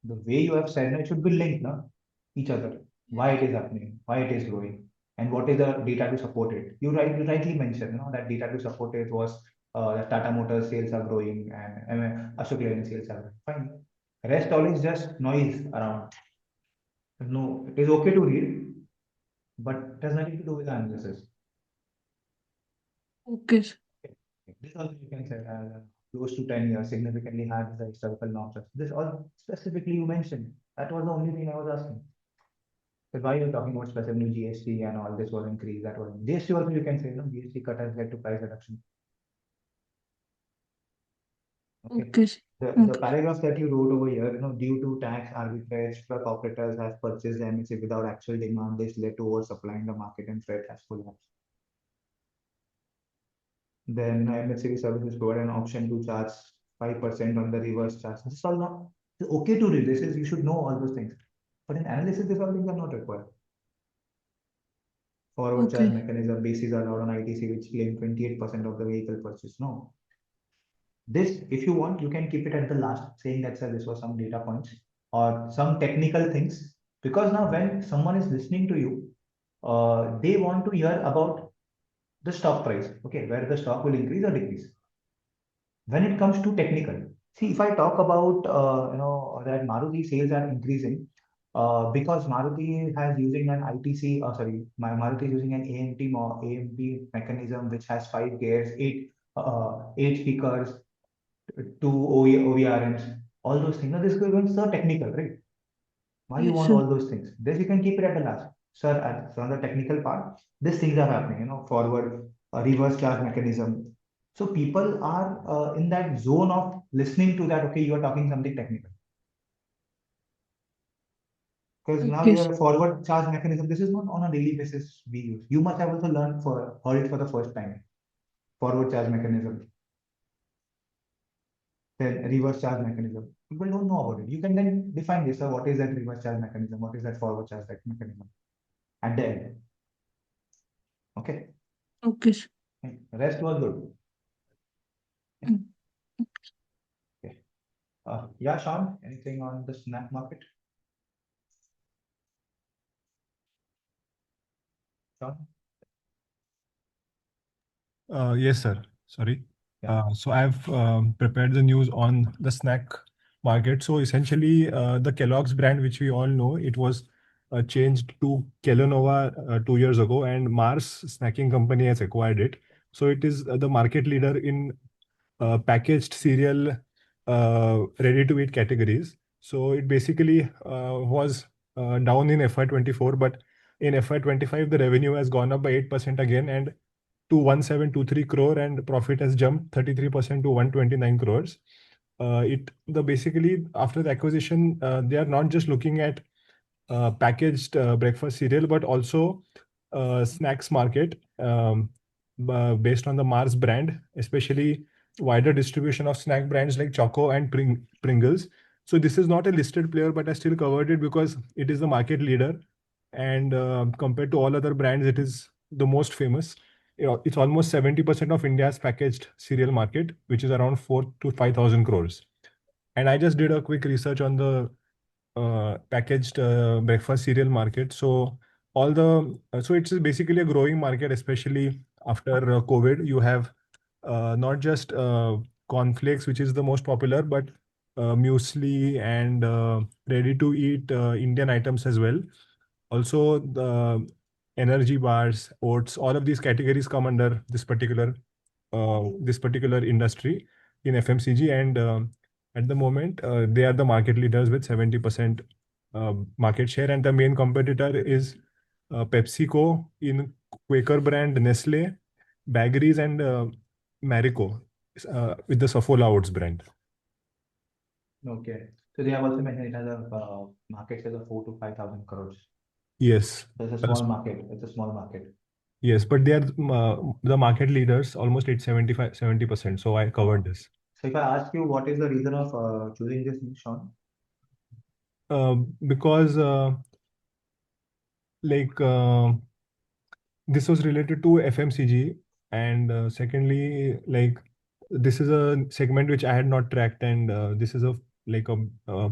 [SPEAKER 1] The way you have said it should be linked, each other. Why it is happening, why it is growing, and what is the data to support it. You rightly mentioned, that data to support it was that Tata Motors sales are growing and Ashok Leyland sales are growing. Fine. Rest all is just noise around. No, it is okay to read, but it has nothing to do with the analysis.
[SPEAKER 7] Okay.
[SPEAKER 1] This also you can say close to 10 years significantly higher than the historical norms. This all specifically you mentioned. That was the only thing I was asking. But why you're talking about specifically GST and all this was increased, that was GST also you can say, GST cut has led to price reduction. Okay.
[SPEAKER 7] Okay.
[SPEAKER 1] The paragraph that you wrote over here, due to tax arbitrage, truck operators have purchased the MSC without actual demand. This led to oversupply in the market and freight has collapsed. Then MSCV services provide an option to charge 5% on the reverse charge. This is all not it's okay to read. This is you should know all those things. But in analysis, these all things are not required. Forward charge mechanism basis allowed on ITC, which claim 28% of the vehicle purchase. No. This, if you want, you can keep it at the last, saying that sir, this was some data points or some technical things. Because now when someone is listening to you, they want to hear about the stock price, okay, where the stock will increase or decrease. When it comes to technical, see, if I talk about that Maruti sales are increasing because Maruti has using an ITC, Maruti is using an AMT mechanism which has 5 gears, eight speakers, two OERMs, all those things. Now this is going so technical, right? Why you
[SPEAKER 7] Yes,
[SPEAKER 1] want
[SPEAKER 7] sir.
[SPEAKER 1] all those things? This you can keep it at the last. Sir, so on the technical part, these things are happening, forward, reverse charge mechanism. So people are in that zone of listening to that, okay, you are talking something technical. Because now
[SPEAKER 7] Okay,
[SPEAKER 1] you
[SPEAKER 7] sir.
[SPEAKER 1] have a forward charge mechanism. This is not on a daily basis we use. You must have also heard it for the first time. Forward charge mechanism, then reverse charge mechanism. People don't know about it. You can then define this. What is that reverse charge mechanism? What is that forward charge mechanism? At the end. Okay.
[SPEAKER 7] Okay, sir.
[SPEAKER 1] Rest was good.
[SPEAKER 7] Mm.
[SPEAKER 1] Okay. Yeah, Sean, anything on the snack market? Sean?
[SPEAKER 8] Yes, sir. Sorry.
[SPEAKER 1] Yeah.
[SPEAKER 8] So I've prepared the news on the snack market. So essentially, the Kellogg's brand, which we all know, it was changed to Kellanova 2 years ago, and Mars Snacking Company has acquired it. So it is the market leader in packaged cereal, ready-to-eat categories. So it basically was down in FY24, but in FY25, the revenue has gone up by 8% again, and to 1723 crore, and profit has jumped 33% to 129 crores. Basically after the acquisition, they are not just looking at packaged breakfast cereal, but also snacks market, based on the Mars brand, especially wider distribution of snack brands like Choco and Pringles. So this is not a listed player, but I still covered it because it is the market leader, and compared to all other brands, it is the most famous. It's almost 70% of India's packaged cereal market, which is around 4 to 5,000 crores. And I just did a quick research on the packaged breakfast cereal market. So it's basically a growing market, especially after COVID. You have not just cornflakes, which is the most popular, but muesli and ready to eat Indian items as well. Also, the energy bars, oats, all of these categories come under this particular industry in FMCG, and at the moment they are the market leaders with 70% market share, and the main competitor is PepsiCo in Quaker brand, Nestle, Baggeries, and Marico with the Saffola Oats brand.
[SPEAKER 1] Okay. So they have also mentioned it has a market size of 4 to 5,000 crores.
[SPEAKER 8] Yes.
[SPEAKER 1] So it's a small market. It's a small market.
[SPEAKER 8] Yes, but they are the market leaders, almost 70%. So I covered this.
[SPEAKER 1] So if I ask you, what is the reason of choosing this, Sean?
[SPEAKER 8] Because this was related to FMCG, and secondly, this is a segment which I had not tracked, and this is a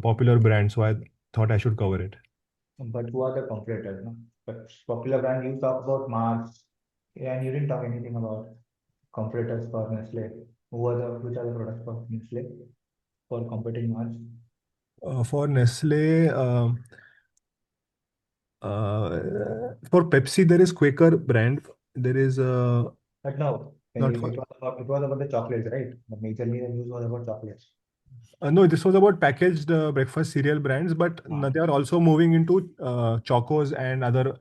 [SPEAKER 8] popular brand, so I thought I should cover it.
[SPEAKER 1] But who are the competitors? No? But popular brand, you talk about Mars, and you didn't talk anything about competitors for Nestle. Which are the products for Nestle for competing Mars?
[SPEAKER 8] For Nestle, for Pepsi, there is Quaker brand. There is
[SPEAKER 1] But no,
[SPEAKER 8] not for.
[SPEAKER 1] it was about the chocolates, right? The majorly the news was about chocolates.
[SPEAKER 8] No, this was about packaged breakfast cereal brands, but they are also moving into chocos and other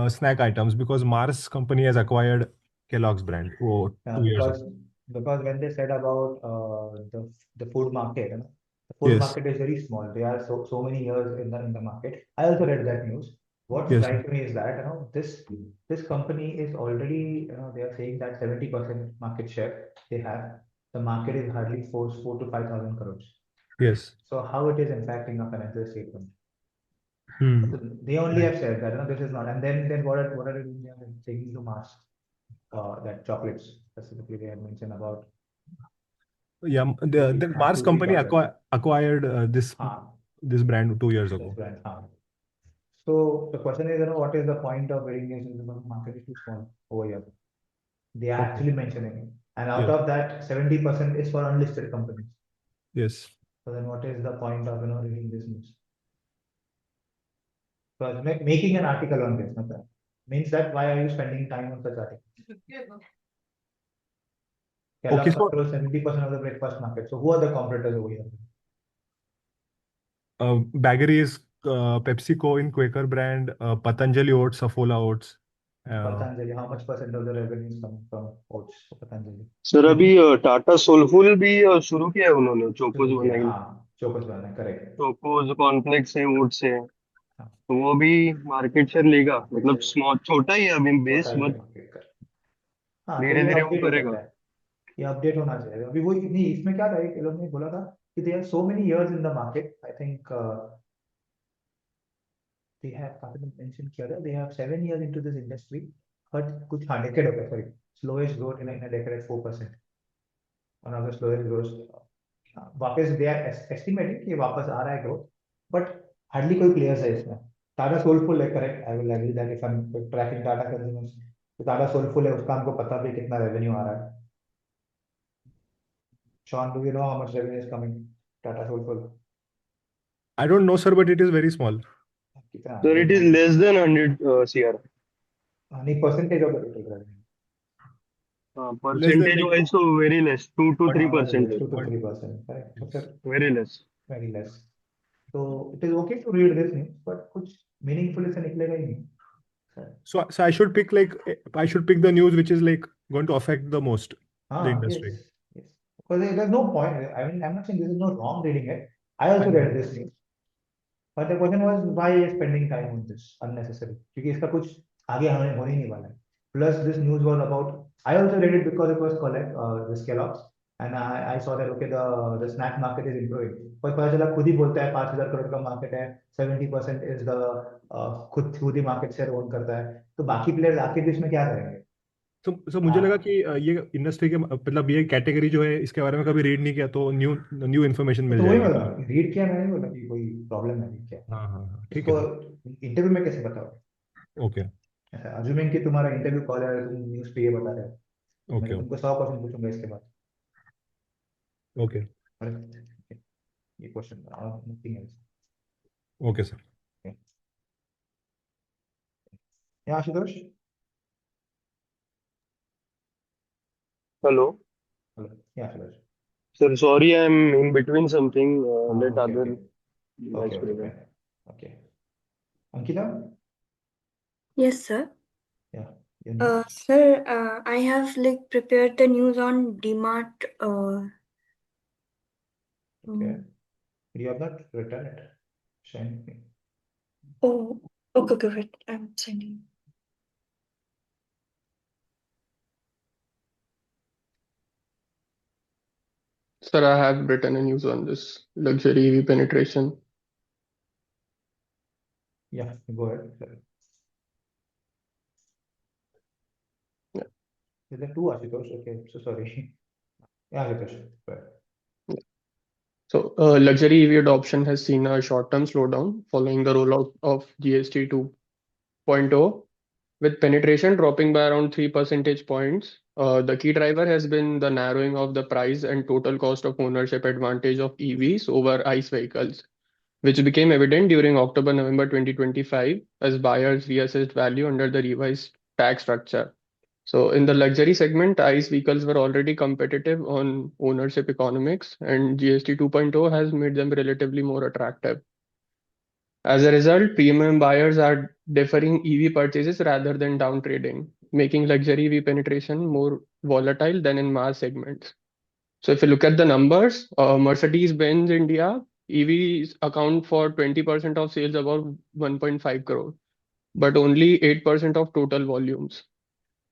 [SPEAKER 8] snack items because Mars company has acquired Kellogg's brand 2 years ago.
[SPEAKER 1] Because when they said about the food market, the food
[SPEAKER 8] Yes.
[SPEAKER 1] market is very small. They are so many years in the market. I also read that news. What
[SPEAKER 8] Yes.
[SPEAKER 1] strikes me is that this company is already they are saying that 70% market share they have. The market is hardly 4 to 5,000 crores.
[SPEAKER 8] Yes.
[SPEAKER 1] So how it is impacting a financial statement?
[SPEAKER 8] Hmm.
[SPEAKER 1] So they only have said that this is not, and then what are they doing? They are taking to Mars that chocolates specifically they had mentioned about.
[SPEAKER 8] Yeah, the Mars company acquired this
[SPEAKER 1] हाँ,
[SPEAKER 8] brand 2 years ago.
[SPEAKER 1] this brand. हाँ. So the question is, what is the point of bidding news in the market is too small over here? They are
[SPEAKER 8] Okay.
[SPEAKER 1] actually mentioning it. And out
[SPEAKER 8] Yeah.
[SPEAKER 1] of that, 70% is for unlisted companies.
[SPEAKER 8] Yes.
[SPEAKER 1] So then what is the point of reading this news? So making an article on this, not that. Means that why are you spending time on such articles? Kellogg
[SPEAKER 8] Okay, so
[SPEAKER 1] controls 70% of the breakfast market. So who are the competitors over here?
[SPEAKER 8] Baggery is PepsiCo in Quaker brand, Patanjali Oats, Saffola Oats.
[SPEAKER 1] Patanjali, how much percent of the revenue is coming from oats for Patanjali?
[SPEAKER 3] Sir अभी Tata soulful भी शुरू किया है उन्होंने, Chocos
[SPEAKER 1] शुरू किया,
[SPEAKER 3] बनाई,
[SPEAKER 1] हाँ, चोकोज बनाना, करेक्ट।
[SPEAKER 3] चोकोज कॉर्नफ्लेक्स है, ओट्स है,
[SPEAKER 1] हाँ।
[SPEAKER 3] तो वो भी मार्केट शेयर लेगा, मतलब स्मॉल छोटा ही है अभी बेस,
[SPEAKER 1] छोटा ही
[SPEAKER 3] बट
[SPEAKER 1] market का। हाँ, तो
[SPEAKER 3] धीरे
[SPEAKER 1] ये
[SPEAKER 3] धीरे वो
[SPEAKER 1] अपडेट हो
[SPEAKER 3] करेगा।
[SPEAKER 1] सकता है, ये अपडेट होना चाहिए। अभी वो नहीं, इसमें क्या था, ये लोग ने बोला था कि they have so many years in the market. I think they have mentioned किया था, they have 7 years into this industry, but कुछ हाँ decade हो गया, sorry, slowest growth in a decade at 4%, one of the slowest growth। वापस they are estimating कि वापस आ रहा है growth, but hardly कोई players है इसमें। टाटा सोलफुल है, correct, I will agree that if I'm tracking Tata consumers, तो टाटा सोलफुल है, उसका हमको पता भी कितना revenue आ रहा है। Sean, do you know how much revenue is coming Tata soulful?
[SPEAKER 8] I don't know, sir, but it is very small.
[SPEAKER 1] कितना?
[SPEAKER 3] Sir it is less than 100 CR।
[SPEAKER 1] नहीं, percentage of the total revenue.
[SPEAKER 8] Less than
[SPEAKER 3] percentage
[SPEAKER 8] like
[SPEAKER 3] wise तो very less, 2 to 3%,
[SPEAKER 1] 2 to 3%, correct? So, sir,
[SPEAKER 3] very less.
[SPEAKER 1] very less. So it is okay to read this news, but कुछ meaningful इससे निकलेगा ही नहीं.
[SPEAKER 8] so I should pick the news which is like going to affect the most the industry.
[SPEAKER 1] Yes, yes. Because there's no point. I mean, I'm not saying this is no wrong reading it. I also read this news. But the question was, why are you spending time on this unnecessary? क्योंकि इसका कुछ आगे हमें होने नहीं वाला है. Plus, this news was about. I also read it because it was collect this Kellogg's, and I saw that okay, the snack market is improving. पर पता चला खुद ही बोलता है 5,000 करोड़ का मार्केट है, 70% is the खुद ही मार्केट शेयर ओन करता है. तो बाकी प्लेयर्स आके भी इसमें क्या करेंगे?
[SPEAKER 8] So मुझे लगा कि ये इंडस्ट्री के मतलब ये कैटेगरी जो है इसके बारे में कभी रीड नहीं किया, तो न्यू इन्फॉर्मेशन मिल
[SPEAKER 1] तो वही
[SPEAKER 8] जाएगी।
[SPEAKER 1] बोला, रीड किया, मैंने बोला कि कोई प्रॉब्लम नहीं किया।
[SPEAKER 8] हाँ, ठीक
[SPEAKER 1] इसको
[SPEAKER 8] है।
[SPEAKER 1] इंटरव्यू में कैसे बताओ?
[SPEAKER 8] ओके
[SPEAKER 1] अज्यूमिंग कि तुम्हारा इंटरव्यू कॉल है, तुम न्यूज़ पे ये बता रहे हो, मैं
[SPEAKER 8] ओके
[SPEAKER 1] तुमको 100% पूछूंगा इसके बाद।
[SPEAKER 8] ओके
[SPEAKER 1] ये question nothing else.
[SPEAKER 8] Okay sir.
[SPEAKER 1] Yeah Ashutosh,
[SPEAKER 3] hello
[SPEAKER 1] hello, yeah Ashutosh.
[SPEAKER 3] Sir, sorry I am in between something, let
[SPEAKER 1] okay
[SPEAKER 3] other
[SPEAKER 1] okay okay okay. Ankita?
[SPEAKER 9] Yes, sir.
[SPEAKER 1] Yeah, you know.
[SPEAKER 9] Sir, I have like prepared the news on DMart.
[SPEAKER 1] Okay. You have not written it. Send me.
[SPEAKER 9] Oh, okay, wait. I'm sending.
[SPEAKER 3] Sir, I have written a news on this luxury EV penetration.
[SPEAKER 1] Yeah, go ahead.
[SPEAKER 3] Yeah.
[SPEAKER 1] Is there two Ashutosh? Okay, so sorry. Yeah, Ashutosh. Go ahead.
[SPEAKER 3] So, luxury EV adoption has seen a short-term slowdown following the rollout of GST 2.0, with penetration dropping by around 3 percentage points. The key driver has been the narrowing of the price and total cost of ownership advantage of EVs over ICE vehicles, which became evident during October-November 2025 as buyers reassessed value under the revised tax structure. So in the luxury segment, ICE vehicles were already competitive on ownership economics, and GST 2.0 has made them relatively more attractive. As a result, premium buyers are deferring EV purchases rather than downtrading, making luxury EV penetration more volatile than in mass segments. So if you look at the numbers, Mercedes-Benz India EVs account for 20% of sales above 1.5 crore, but only 8% of total volumes.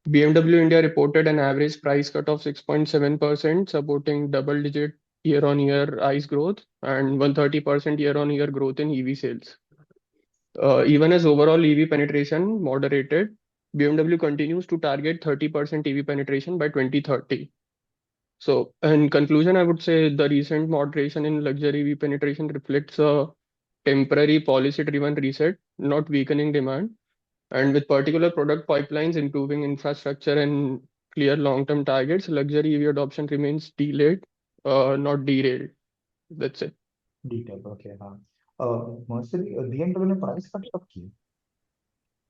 [SPEAKER 3] BMW India reported an average price cut of 6.7%, supporting double-digit year-on-year ICE growth and 130% year-on-year growth in EV sales. Even as overall EV penetration moderated, BMW continues to target 30% EV penetration by 2030. So, in conclusion, I would say the recent moderation in luxury EV penetration reflects a temporary policy-driven reset, not weakening demand. And with particular product pipelines, improving infrastructure, and clear long-term targets, luxury EV adoption remains delayed, not derailed. That's it.
[SPEAKER 1] Detail okay हाँ Mercedes BMW ने price cut कब की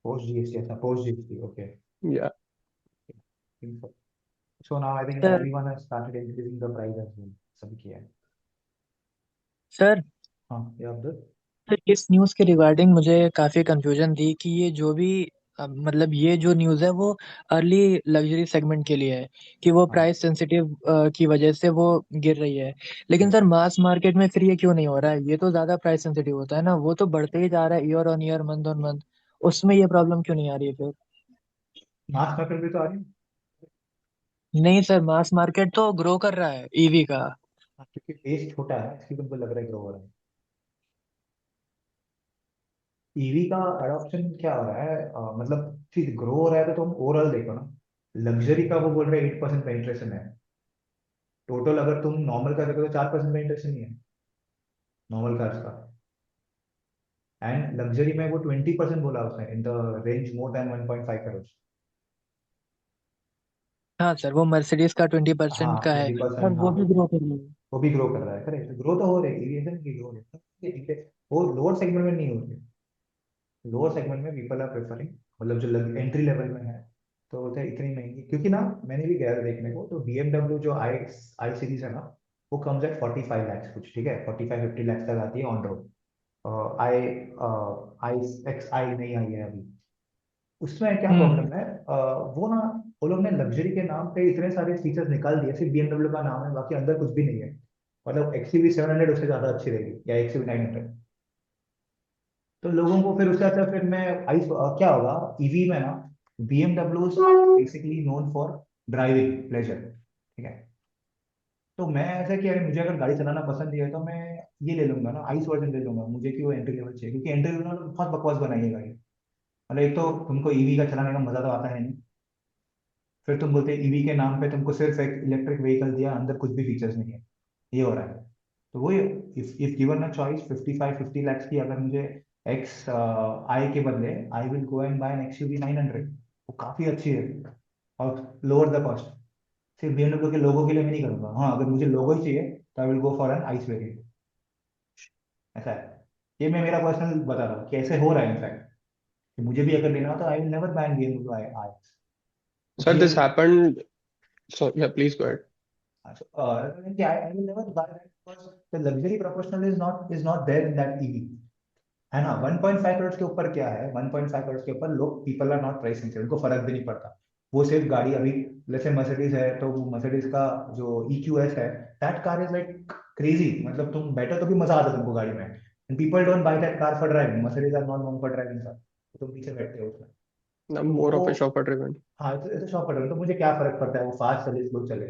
[SPEAKER 1] post GST ऐसा post GST okay
[SPEAKER 3] Yeah.
[SPEAKER 1] so now I think
[SPEAKER 10] sir
[SPEAKER 1] everyone has started increasing the price as well सभी किया है
[SPEAKER 10] sir
[SPEAKER 1] हाँ ये अब्दुल
[SPEAKER 10] सर इस न्यूज़ के रिगार्डिंग मुझे काफ़ी कंफ्यूजन थी कि ये जो भी मतलब ये जो न्यूज़ है वो अर्ली लग्जरी सेगमेंट के लिए है कि वो
[SPEAKER 1] हाँ
[SPEAKER 10] प्राइस सेंसिटिव की वजह से वो गिर रही है। लेकिन
[SPEAKER 1] yes
[SPEAKER 10] सर मास मार्केट में फिर ये क्यों नहीं हो रहा है? ये तो ज़्यादा प्राइस सेंसिटिव होता है ना, वो तो बढ़ते ही जा रहा है year on year month on month. उसमें ये प्रॉब्लम क्यों नहीं आ रही है फिर?
[SPEAKER 1] मास मार्केट भी तो आ रही है
[SPEAKER 10] नहीं सर, मास मार्केट तो ग्रो कर रहा है ईवी का।
[SPEAKER 1] हाँ, क्योंकि बेस छोटा है इसलिए तुमको लग रहा है ग्रो हो रहा है ईवी का अडॉप्शन क्या हो रहा है मतलब ठीक ग्रो हो रहा है तो तुम ओवरऑल देखो ना लग्जरी का वो बोल रहे हैं 8% पेनिट्रेशन है टोटल अगर तुम नॉर्मल का देखो तो 4% पेनिट्रेशन ही है नॉर्मल कार्स का एंड लग्जरी में वो 20% बोला उसने in the range more than 1.5 crore
[SPEAKER 10] हाँ सर, वो मर्सिडीज का 20%
[SPEAKER 1] हाँ
[SPEAKER 10] का है
[SPEAKER 1] 20%
[SPEAKER 10] और
[SPEAKER 1] हाँ
[SPEAKER 10] वो भी ग्रो कर रही है।
[SPEAKER 1] वो भी ग्रो कर रहा है करेक्ट ग्रो तो हो रही है ये ऐसा नहीं कि ग्रो नहीं वो लोअर सेगमेंट में नहीं हो रही लोअर सेगमेंट में पीपल आर प्रेफरिंग मतलब जो एंट्री लेवल में है तो वो तो इतनी महंगी क्योंकि ना मैंने भी गया था देखने को तो BMW जो आई आई सीरीज है ना वो कम्स एट 45 lakhs कुछ ठीक है 45-50 lakhs तक आती है ऑन रोड आई आई एक्स आई नहीं आई है अभी उसमें क्या
[SPEAKER 10] हम्म।
[SPEAKER 1] प्रॉब्लम है वो ना वो लोग ने लग्जरी के नाम पे इतने सारे फीचर्स निकाल दिए सिर्फ BMW का नाम है बाकी अंदर कुछ भी नहीं है मतलब XUV 700 उससे ज्यादा अच्छी रहेगी या XUV 900 तो लोगों को फिर उसके अच्छा फिर मैं आई क्या होगा ईवी में ना BMW basically known for driving pleasure ठीक है तो मैं ऐसा कि अगर मुझे अगर गाड़ी चलाना पसंद ही है तो मैं ये ले लूंगा ना आइस वर्जन ले लूंगा मुझे कि वो एंट्री लेवल चाहिए क्योंकि एंट्री लेवल में बहुत बकवास बनाई है गाड़ी मतलब एक तो तुमको ईवी का चलाने का मजा तो आता है नहीं फिर तुम बोलते ईवी के नाम पे तुमको सिर्फ एक इलेक्ट्रिक व्हीकल दिया अंदर कुछ भी फीचर्स नहीं है ये हो रहा है तो वही if given a choice 55-50 lakhs की अगर मुझे एक्स आई के बदले I will go and buy an XUV 900 वो काफी अच्छी है और लोअर द कॉस्ट सिर्फ BMW के लोगों के लिए मैं नहीं करूंगा हाँ अगर मुझे लोगो ही चाहिए तो I will go for an ice variant ऐसा है ये मैं मेरा पर्सनल बता रहा हूँ कि ऐसे हो रहा है इनफैक्ट कि मुझे भी अगर लेना हो तो I will never buy BMW I
[SPEAKER 3] Sir, this
[SPEAKER 1] I
[SPEAKER 3] happened. So, yeah, please go ahead.
[SPEAKER 1] I will never buy that because the luxury proportional is not there in that EV है ना 1.5 करोड़ के ऊपर क्या है 1.5 करोड़ के ऊपर लोग people are not price sensitive उनको फर्क भी नहीं पड़ता वो सिर्फ गाड़ी अभी जैसे मर्सिडीज है तो वो मर्सिडीज का जो EQS है that car is like crazy मतलब तुम बैठो तो भी मजा आता है तुमको गाड़ी में and people don't buy that car for driving Mercedes are not known for driving car तो तुम पीछे बैठते हो उसमें
[SPEAKER 3] Now,
[SPEAKER 1] तो
[SPEAKER 3] more
[SPEAKER 1] वो
[SPEAKER 3] of a shopper driven.
[SPEAKER 1] हाँ तो शॉप पर तो मुझे क्या फर्क पड़ता है वो फास्ट चले स्लो चले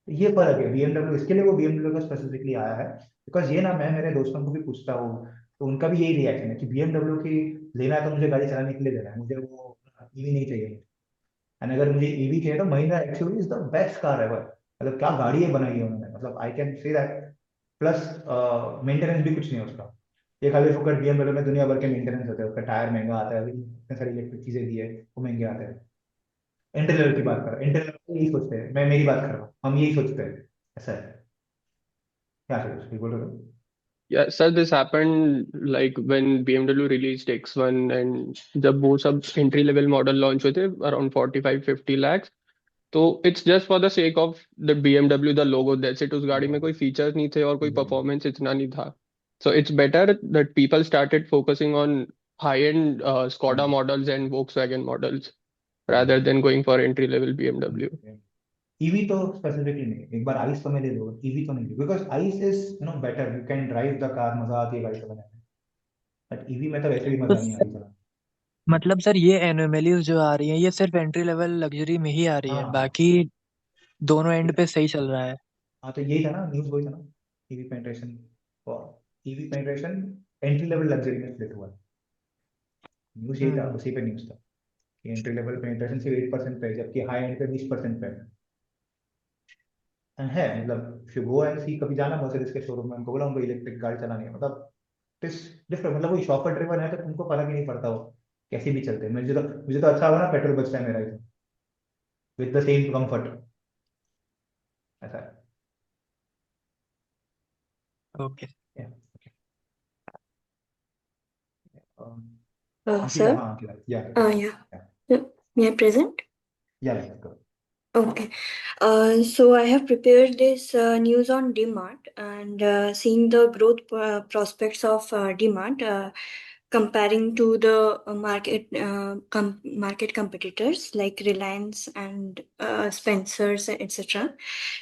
[SPEAKER 1] ये फर्क है BMW इसके लिए वो BMW का स्पेसिफिकली आया है बिकॉज ये ना मैं मेरे दोस्तों को भी पूछता हूँ तो उनका भी यही रिएक्शन है कि BMW की लेना है तो मुझे गाड़ी चलाने के लिए लेना है मुझे वो ईवी नहीं चाहिए एंड अगर मुझे ईवी चाहिए तो Mahindra XUV is the best car ever मतलब क्या गाड़ी है बनाई है उन्होंने मतलब I can say that plus maintenance भी कुछ नहीं है उसका ये खाली फोकट BMW में दुनिया भर के मेंटेनेंस होते हैं उसका टायर महंगा आता है अभी इतने सारी इलेक्ट्रिक चीजें दी है वो महंगे आते हैं एंट्री लेवल की बात कर रहा हूँ एंट्री लेवल यही सोचते हैं मैं मेरी बात कर रहा हूँ हम यही सोचते हैं ऐसा है क्या सोच बोलो
[SPEAKER 3] Yeah, sir, this happened like when BMW released X1 and जब वो सब entry level model launch हुए थे around 45-50 lakhs तो it's just for the sake of the BMW the logo that's it उस गाड़ी में कोई features नहीं थे और कोई performance इतना नहीं था so it's better that people started focusing on high-end Skoda models and Volkswagen models rather than going for entry level BMW.
[SPEAKER 1] EV तो स्पेसिफिकली नहीं एक बार आइस तो मैं ले लूंगा ईवी तो नहीं because ice is better you can drive the car मजा आती है गाड़ी चलाने में बट ईवी में तो वैसे भी
[SPEAKER 10] तो
[SPEAKER 1] मजा नहीं गाड़ी चलाने
[SPEAKER 10] मतलब सर ये एनोमलीज जो आ रही हैं ये सिर्फ एंट्री लेवल लग्जरी में ही आ रही है,
[SPEAKER 1] हाँ
[SPEAKER 10] बाकी दोनों एंड पे सही चल रहा है।
[SPEAKER 1] हाँ तो यही था ना न्यूज वही था ना EV penetration EV penetration entry level luxury में स्प्लिट हुआ न्यूज यही था
[SPEAKER 10] हम्म।
[SPEAKER 1] उसी पे न्यूज था कि एंट्री लेवल पेनिट्रेशन सिर्फ 8% पे है जबकि हाई एंड पे 20% पे है मतलब if you go and see कभी जाना मर्सिडीज के शोरूम में उनको बोला उनको इलेक्ट्रिक गाड़ी चलानी है मतलब डिफरेंट, मतलब वो शॉपर ड्रिवन है तो तुमको फर्क ही नहीं पड़ता हो कैसे भी चलते हैं। मुझे तो अच्छा होगा ना, पेट्रोल बचता है मेरा विद द सेम कंफर्ट, ऐसा है।
[SPEAKER 10] Okay.
[SPEAKER 1] Yeah. Um, Ankita,
[SPEAKER 9] Sir?
[SPEAKER 1] हाँ Ankita, yeah,
[SPEAKER 9] Yeah.
[SPEAKER 1] yeah,
[SPEAKER 9] May I present?
[SPEAKER 1] yeah, go.
[SPEAKER 9] Okay. So I have prepared this news on demand and seeing the growth prospects of demand, comparing to the market competitors like Reliance and Spencer's, etc.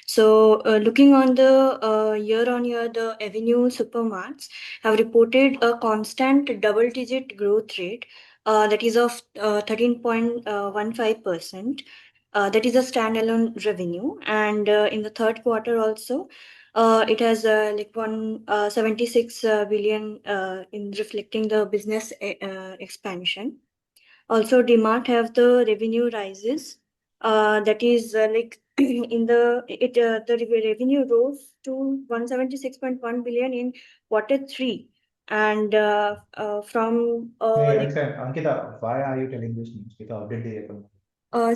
[SPEAKER 9] So looking on the year-on-year, the Avenue supermarts have reported a constant double-digit growth rate, that is of 13.15%. That is a standalone revenue, and in the third quarter also, it has like 176 billion in reflecting the business expansion. Also, DMart have the revenue rises. That is like in the revenue rose to 176.1 billion in quarter three, and from
[SPEAKER 1] नहीं,
[SPEAKER 9] like
[SPEAKER 1] अच्छा Ankita, why are you telling this news? ये तो update दे दिया तुमने,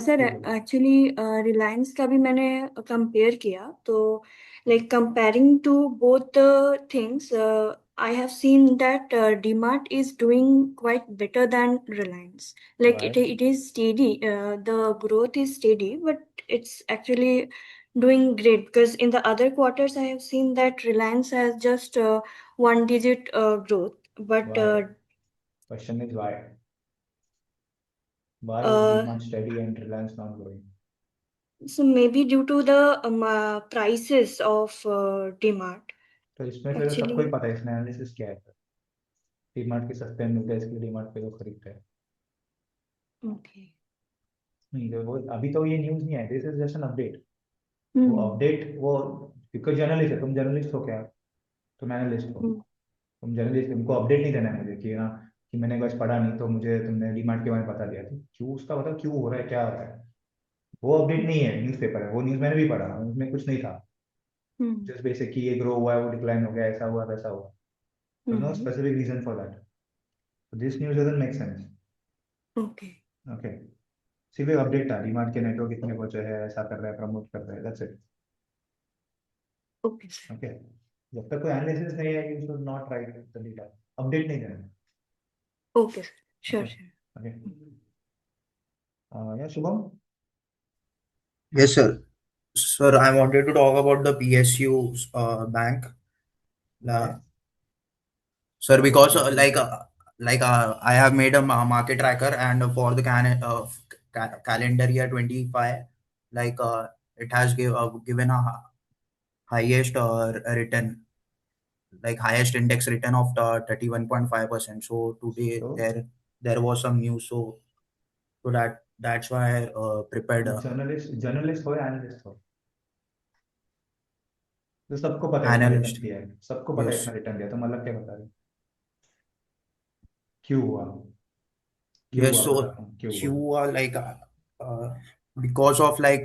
[SPEAKER 9] sir
[SPEAKER 1] क्यों बोल रहे हो?
[SPEAKER 9] एक्चुअली रिलायंस का भी मैंने कंपेयर किया, तो like comparing to both things I have seen that DMart is doing quite better than Reliance. Like
[SPEAKER 1] Why?
[SPEAKER 9] it is steady, the growth is steady, but it's actually doing great because in the other quarters I have seen that Reliance has just one digit growth, but
[SPEAKER 1] Why? Question is why? Why is
[SPEAKER 9] uh,
[SPEAKER 1] demand steady and Reliance not growing?
[SPEAKER 9] so maybe due to the prices of DMart.
[SPEAKER 1] तो इसमें फिर सबको ही
[SPEAKER 9] Actually,
[SPEAKER 1] पता है इसमें analysis क्या है। डीमार्ट के सस्ते में मिलता है, इसलिए डीमार्ट पे लोग खरीदते हैं।
[SPEAKER 9] okay.
[SPEAKER 1] नहीं तो वो अभी तो ये न्यूज़ नहीं है, this is just an update. वो
[SPEAKER 9] Hmm.
[SPEAKER 1] अपडेट वो, बिकॉज जर्नलिस्ट है, तुम जर्नलिस्ट हो क्या? तुम एनालिस्ट हो।
[SPEAKER 9] Hmm.
[SPEAKER 1] तुम जर्नलिस्ट, तुमको अपडेट नहीं देना है मुझे कि ना कि मैंने कुछ पढ़ा नहीं तो मुझे तुमने डीमार्ट के बारे में बता दिया। तो क्यों, उसका मतलब क्यों हो रहा है, क्या हो रहा है? वो अपडेट नहीं है, न्यूज़पेपर है। वो न्यूज़ मैंने भी पढ़ा, उसमें कुछ नहीं था।
[SPEAKER 9] Hmm.
[SPEAKER 1] जस्ट बेसिक कि ये ग्रो हुआ है, वो डिक्लाइन हो गया, ऐसा हुआ वैसा हुआ। No
[SPEAKER 9] Hmm.
[SPEAKER 1] Specific reason for that. This news doesn't make sense.
[SPEAKER 9] Okay.
[SPEAKER 1] Okay, सिर्फ अपडेट था, डीमार्ट के नेटवर्क इतने पहुंचे हैं, ऐसा कर रहा है, प्रमोट कर रहा है, that's it.
[SPEAKER 9] Okay, sir.
[SPEAKER 1] Okay, जब तक कोई एनालिसिस नहीं है, you should not right the data, update नहीं देना।
[SPEAKER 9] Okay, sir. Sure,
[SPEAKER 1] okay,
[SPEAKER 9] sure.
[SPEAKER 1] Okay, या Shubham.
[SPEAKER 4] Yes, sir. Sir, I wanted to talk about the PSU bank.
[SPEAKER 1] Okay,
[SPEAKER 4] Sir, because I have made a market tracker, and for the calendar year 25, it has given a highest return, like highest index return of 31.5%. So today
[SPEAKER 1] तो
[SPEAKER 4] there was some news, so that's why I prepared
[SPEAKER 1] तुम journalist हो या analyst हो? तो सबको पता है इसने रिटर्न
[SPEAKER 4] analyst.
[SPEAKER 1] दिया है, सबको पता है
[SPEAKER 4] Yes,
[SPEAKER 1] इसने रिटर्न दिया, तुम अलग क्या बता रहे हो? क्यों हुआ? क्यों
[SPEAKER 4] yes.
[SPEAKER 1] हुआ
[SPEAKER 4] So
[SPEAKER 1] बता, क्यों हुआ?
[SPEAKER 4] you are because of like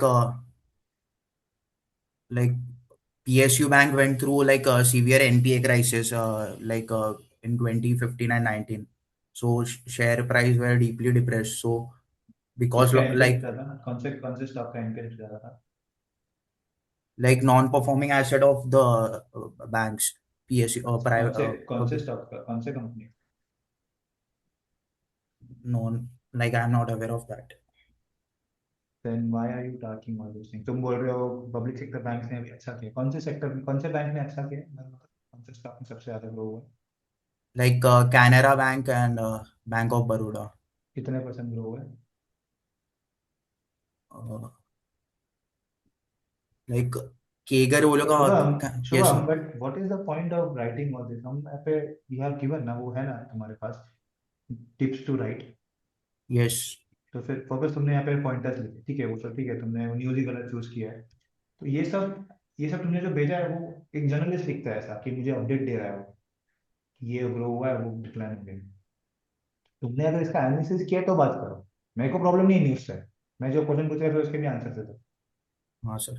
[SPEAKER 4] PSU Bank went through like a severe NPA crisis in 2015 and 19. So share price were deeply depressed. So because
[SPEAKER 1] किसका एनपीए दिख रहा था? कौन से स्टॉक का एनपीए दिख रहा था?
[SPEAKER 4] like non-performing asset of the banks, PSU
[SPEAKER 1] कौन
[SPEAKER 4] private
[SPEAKER 1] से कौन से
[SPEAKER 4] public
[SPEAKER 1] स्टॉक का, कौन से company?
[SPEAKER 4] non, like I'm not aware of that.
[SPEAKER 1] Then why are you talking all these things? तुम बोल रहे हो पब्लिक सेक्टर बैंक ने अभी अच्छा किया, कौन से सेक्टर में, कौन से बैंक ने अच्छा किया, कौन से स्टॉक में सबसे ज्यादा ग्रो हुआ?
[SPEAKER 4] Like Canara Bank and Bank of Baroda.
[SPEAKER 1] कितने परसेंट ग्रो हुआ?
[SPEAKER 4] Uh, like Kegar वो लोग
[SPEAKER 1] Shubham,
[SPEAKER 4] yes
[SPEAKER 1] Shubham, but what is the point of writing all this? हम यहाँ पे यू हैव गिवन ना, वो है ना तुम्हारे पास टिप्स टू राइट,
[SPEAKER 4] yes
[SPEAKER 1] तो फिर वापस तुमने यहाँ पे पॉइंटर्स लिखे, ठीक है, वो सब ठीक है, तुमने वो न्यूज ही गलत चूज किया है। तो ये सब तुमने जो भेजा है, वो एक जर्नलिस्ट लिखता है ऐसा कि मुझे अपडेट दे रहा है वो कि ये ग्रो हुआ है, वो डिक्लाइन हो गया। तुमने अगर इसका एनालिसिस किया तो बात करो, मेरे को प्रॉब्लम नहीं है न्यूज से। मैं जो क्वेश्चन पूछ रहा था उसके भी आंसर दे दो।
[SPEAKER 4] हाँ सर.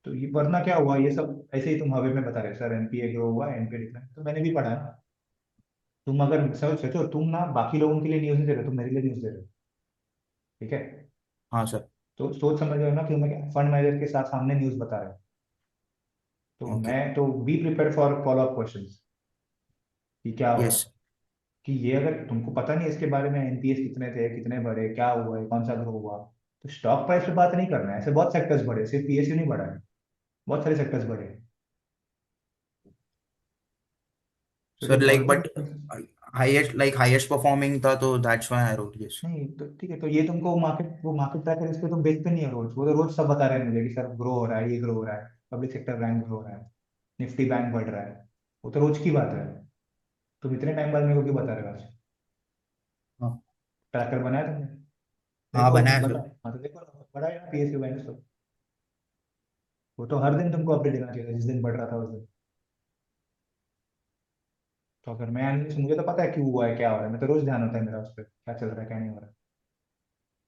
[SPEAKER 1] तो ये वरना क्या हुआ, ये सब ऐसे ही तुम हवे में बता रहे सर एनपीए ग्रो हुआ, एनपीए डिक्लाइन, तो मैंने भी पढ़ा है ना। तुम अगर सोचो, तुम ना बाकी लोगों के लिए न्यूज़ नहीं दे रहे, तुम मेरे लिए न्यूज़ दे रहे हो, ठीक है।
[SPEAKER 4] हाँ सर।
[SPEAKER 1] तो सोच समझ रहे हो ना कि मैं फंड मैनेजर के साथ सामने न्यूज़ बता रहा हूँ। तो
[SPEAKER 4] ओके।
[SPEAKER 1] मैं तो be prepare for follow up questions कि क्या होगा,
[SPEAKER 4] यस।
[SPEAKER 1] कि ये अगर तुमको पता नहीं इसके बारे में, एनपीएस कितने थे, कितने बढ़े, क्या हुआ है, कौन सा ग्रो हुआ, तो स्टॉक प्राइस पे बात नहीं करना है। ऐसे बहुत सेक्टर्स बढ़े, सिर्फ पीएसयू नहीं बढ़ा है, बहुत सारे सेक्टर्स बढ़े। तो
[SPEAKER 4] sir like
[SPEAKER 1] important
[SPEAKER 4] but highest performing था, तो that's why I wrote yes.
[SPEAKER 1] नहीं, तो ठीक है, तो ये तुमको मार्केट, वो मार्केट ट्रैकर इस पे तुम देखते नहीं हो रोज, वो तो रोज सब बता रहे हैं मुझे कि सर ग्रो हो रहा है, ये ग्रो हो रहा है, पब्लिक सेक्टर बैंक ग्रो हो रहा है, निफ्टी बैंक बढ़ रहा है, वो तो रोज की बात है। तुम इतने टाइम बाद मेरे को क्यों बता रहे हो आज?
[SPEAKER 4] हाँ।
[SPEAKER 1] ट्रैकर बनाया तुमने?
[SPEAKER 4] हाँ
[SPEAKER 1] देखो
[SPEAKER 4] बनाया
[SPEAKER 1] बता,
[SPEAKER 4] सर।
[SPEAKER 1] हाँ तो देखो ना, बड़ा है ना पीएसयू बैंक तो। वो तो हर दिन तुमको अपडेट देना चाहिए था, जिस दिन बढ़ रहा था उस दिन। तो अगर मैं एनालिस्ट, मुझे तो पता है क्यों हुआ है, क्या हो रहा है, मैं तो रोज ध्यान होता है मेरा उस पर, क्या चल रहा है क्या नहीं हो रहा है।